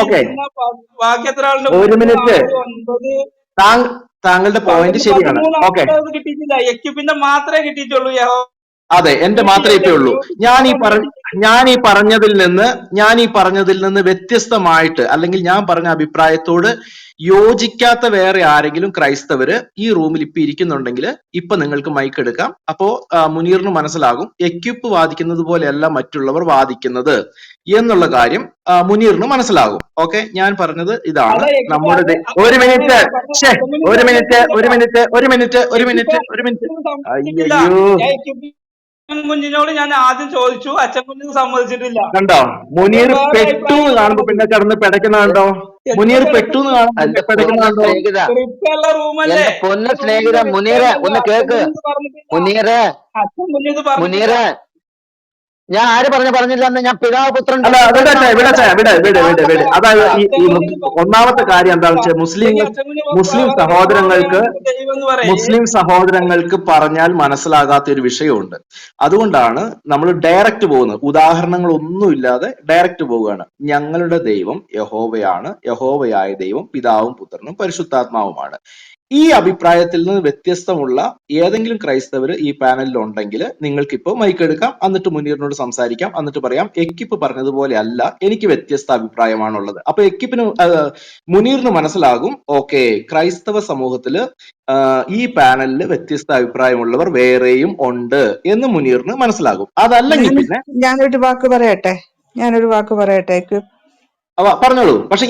ഓക്കെ, ബാക്കി എത്ര ആളുണ്ട്? ഒരു മിനിറ്റ്. 9 താങ്കളുടെ പോയിന്റ് ശരിയാണ്. ഓക്കെ, കിട്ടിയിട്ടില്ല. എക്കിബിന്റെ മാത്രമേ കിട്ടിയിട്ടുള്ളൂ യഹോവ. അതെ, എന്റെ മാത്രമേ ഇപ്പേ ഉള്ളൂ. ഞാൻ ഈ പറഞ്ഞതിൽ നിന്ന് വ്യത്യസ്തമായിട്ട്, അല്ലെങ്കിൽ ഞാൻ പറഞ്ഞ അഭിപ്രായത്തോട് യോജിക്കാത്ത വേറെ ആരെങ്കിലും ക്രൈസ്തവര് ഈ റൂമിൽ ഇപ്പൊ ഇരിക്കുന്നുണ്ടെങ്കിൽ ഇപ്പൊ നിങ്ങൾക്ക് മൈക്ക് എടുക്കാം. അപ്പോ മുനീറിന് മനസ്സിലാകും എക്യുപ്പ് വാദിക്കുന്നത് പോലെയല്ല മറ്റുള്ളവർ വാദിക്കുന്നത് എന്നുള്ള കാര്യം മുനീറിന് മനസ്സിലാകും. ഓക്കെ, ഞാൻ പറഞ്ഞത് ഇതാണ്. നമ്മുടെ ഒരു മിനിറ്റ്. അയ്യോ, കുഞ്ഞിനോട് ഞാൻ ആദ്യം ചോദിച്ചു, അച്ഛൻ കുഞ്ഞിന് സമ്മതിച്ചിട്ടില്ല. കണ്ടോ? മുനീർ പെട്ടു കാണുമ്പോ പിന്നെ കിടന്ന് പിടയ്ക്കുന്നുണ്ടോ? മുനീർ പെട്ടു പിടയ്ക്കുന്നുണ്ടോ? റൂമല്ലേ പൊന്ന സ്നേഹിത മുനീറെ ഒന്ന് കേക്ക്. മുനീറെ അച്ഛൻ കുഞ്ഞിത് പറഞ്ഞു. മുനീറെ ഞാൻ ആര് പറഞ്ഞില്ല എന്ന്. ഞാൻ പിതാവ് പുത്രൻ. അല്ല, വിട്. അതായത് ഈ ഒന്നാമത്തെ കാര്യം എന്താണെന്ന് വെച്ചാൽ മുസ്ലിം സഹോദരങ്ങൾക്ക് പറഞ്ഞാൽ മനസ്സിലാകാത്ത ഒരു വിഷയമുണ്ട്. അതുകൊണ്ടാണ് നമ്മൾ ഡയറക്റ്റ് പോകുന്നത്. ഉദാഹരണങ്ങൾ ഒന്നുമില്ലാതെ ഡയറക്റ്റ് പോവുകയാണ്. ഞങ്ങളുടെ ദൈവം യഹോവയാണ്. യഹോവയായ ദൈവം പിതാവും പുത്രനും പരിശുദ്ധാത്മാവുമാണ്. ഈ അഭിപ്രായത്തിൽ നിന്ന് വ്യത്യസ്തമുള്ള ഏതെങ്കിലും ക്രൈസ്തവർ ഈ പാനലിൽ ഉണ്ടെങ്കിൽ നിങ്ങൾക്ക് ഇപ്പോൾ മൈക്ക് എടുക്കാം. എന്നിട്ട് മുനീറിനോട് സംസാരിക്കാം. എന്നിട്ട് പറയാം എക്കിപ്പ് പറഞ്ഞതുപോലെ അല്ല, എനിക്ക് വ്യത്യസ്ത അഭിപ്രായമാണുള്ളത്. അപ്പൊ മുനീറിന് മനസ്സിലാകും, ഓക്കെ, ക്രൈസ്തവ സമൂഹത്തില് ഈ പാനലിൽ വ്യത്യസ്ത അഭിപ്രായമുള്ളവർ വേറെയും ഉണ്ട് എന്ന് മുനീറിന് മനസ്സിലാകും. അതല്ലെങ്കിൽ പിന്നെ ഞാനൊരു വാക്ക് പറയട്ടെ. പറഞ്ഞോളൂ. പക്ഷെ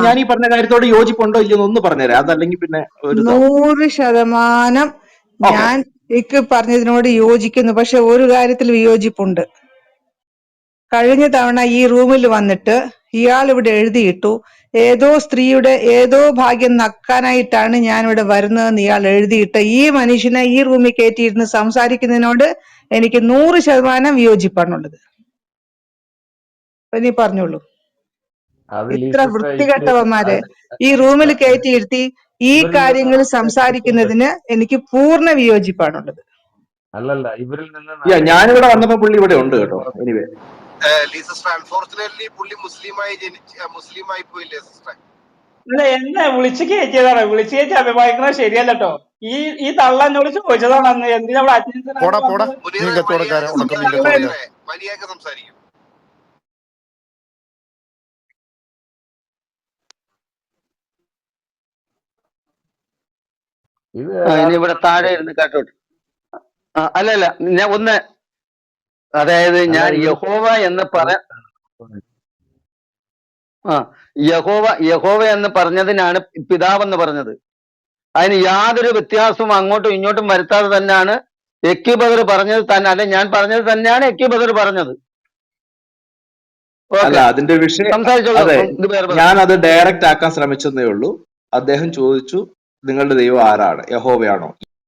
ഞാൻ ഈ പറഞ്ഞ കാര്യത്തോട് യോജിപ്പുണ്ടോ ഇല്ലെന്ന് ഒന്ന് പറഞ്ഞുതരാം. അതല്ലെങ്കിൽ പിന്നെ 100% ഞാൻ പറഞ്ഞതിനോട് യോജിക്കുന്നു. പക്ഷെ ഒരു കാര്യത്തിൽ വിയോജിപ്പുണ്ട്. കഴിഞ്ഞ തവണ ഈ റൂമിൽ വന്നിട്ട് ഇയാൾ ഇവിടെ എഴുതിയിട്ടു, ഏതോ സ്ത്രീയുടെ ഏതോ ഭാഗ്യം നക്കാനായിട്ടാണ് ഞാൻ ഇവിടെ വരുന്നതെന്ന് ഇയാൾ എഴുതിയിട്ട് ഈ മനുഷ്യനെ ഈ റൂമിൽ കയറ്റിയിരുന്ന് സംസാരിക്കുന്നതിനോട് എനിക്ക് 100% വിയോജിപ്പാണുള്ളത്. ഇനി പറഞ്ഞോളൂ. അത് ഇത്ര ലീസിസ്ട്ര വൃത്തികെട്ടവന്മാര് അത് ഈ റൂമിൽ കയറ്റിയിരുത്തി ഈ ഇവരിൽ നിന്ന് കാര്യങ്ങൾ നിൽക്കുന്നുണ്ട്. സംസാരിക്കുന്നതിന് എനിക്ക് പൂർണ്ണ വിയോജിപ്പാണുള്ളത്. അല്ലല്ല, ഇവരിൽ നിന്ന് ഞാനിവിടെ നന്മ വന്നപ്പോ പുള്ളി ഇവിടെ ഉണ്ട് കേട്ടോ. എനിവേ സിസ്റ്റർ അൺഫോർച്ചുനേറ്റ്ലി പുള്ളി മുസ്ലിമായി പോയില്ലേ സിസ്റ്റർ? അല്ല, എന്നെ വിളിച്ച് കയറ്റിയതാണ്. വിളിച്ച് കയറ്റി അഭിപ്രായങ്ങൾ ശരിയല്ല കേട്ടോ. ഈ തള്ള എന്നോട് ചോദിച്ചതാണ് അന്ന് എന്തിനാ അവിടെ അറ്റൻഷൻ പോടാ ആയിട്ട് പോടാ, വന്നത്. മീൻ കച്ചവടക്കാരൻ, ഉണക്ക മീൻ തള്ള കച്ചവടക്കാരൻ. മര്യാദ സംസാരിക്കും. ഇത് ഇനി ഇവിടെ താഴെ ഇരുന്ന് കേട്ടോട്ട്. അല്ലല്ല, ഞാൻ ഒന്ന്, അതായത് അല്ല ഞാൻ ഇവര് യഹോവ എന്ന് യഹോവ എന്ന് പറഞ്ഞതിനാണ് പിതാവെന്ന് പറഞ്ഞത്. അതിന് യാതൊരു വ്യത്യാസവും അങ്ങോട്ടും ഇങ്ങോട്ടും വരുത്താതെ തന്നെയാണ് എക്യുബദർ പറഞ്ഞത് തന്നെ, അല്ലെ ഞാൻ പറഞ്ഞത് തന്നെയാണ് എക്യുബദർ പറഞ്ഞത്. അല്ല, ഓക്കെ, അതിന്റെ വിഷയം സംസാരിച്ചോളൂ. അതെ, ഇത് വേറെ പറഞ്ഞു. ഞാൻ അത് ഡയറക്റ്റ് ആക്കാൻ ശ്രമിച്ചതേ ഉള്ളൂ. അദ്ദേഹം ചോദിച്ചു നിങ്ങളുടെ ദൈവം ആരാണ്, യഹോവയാണോ?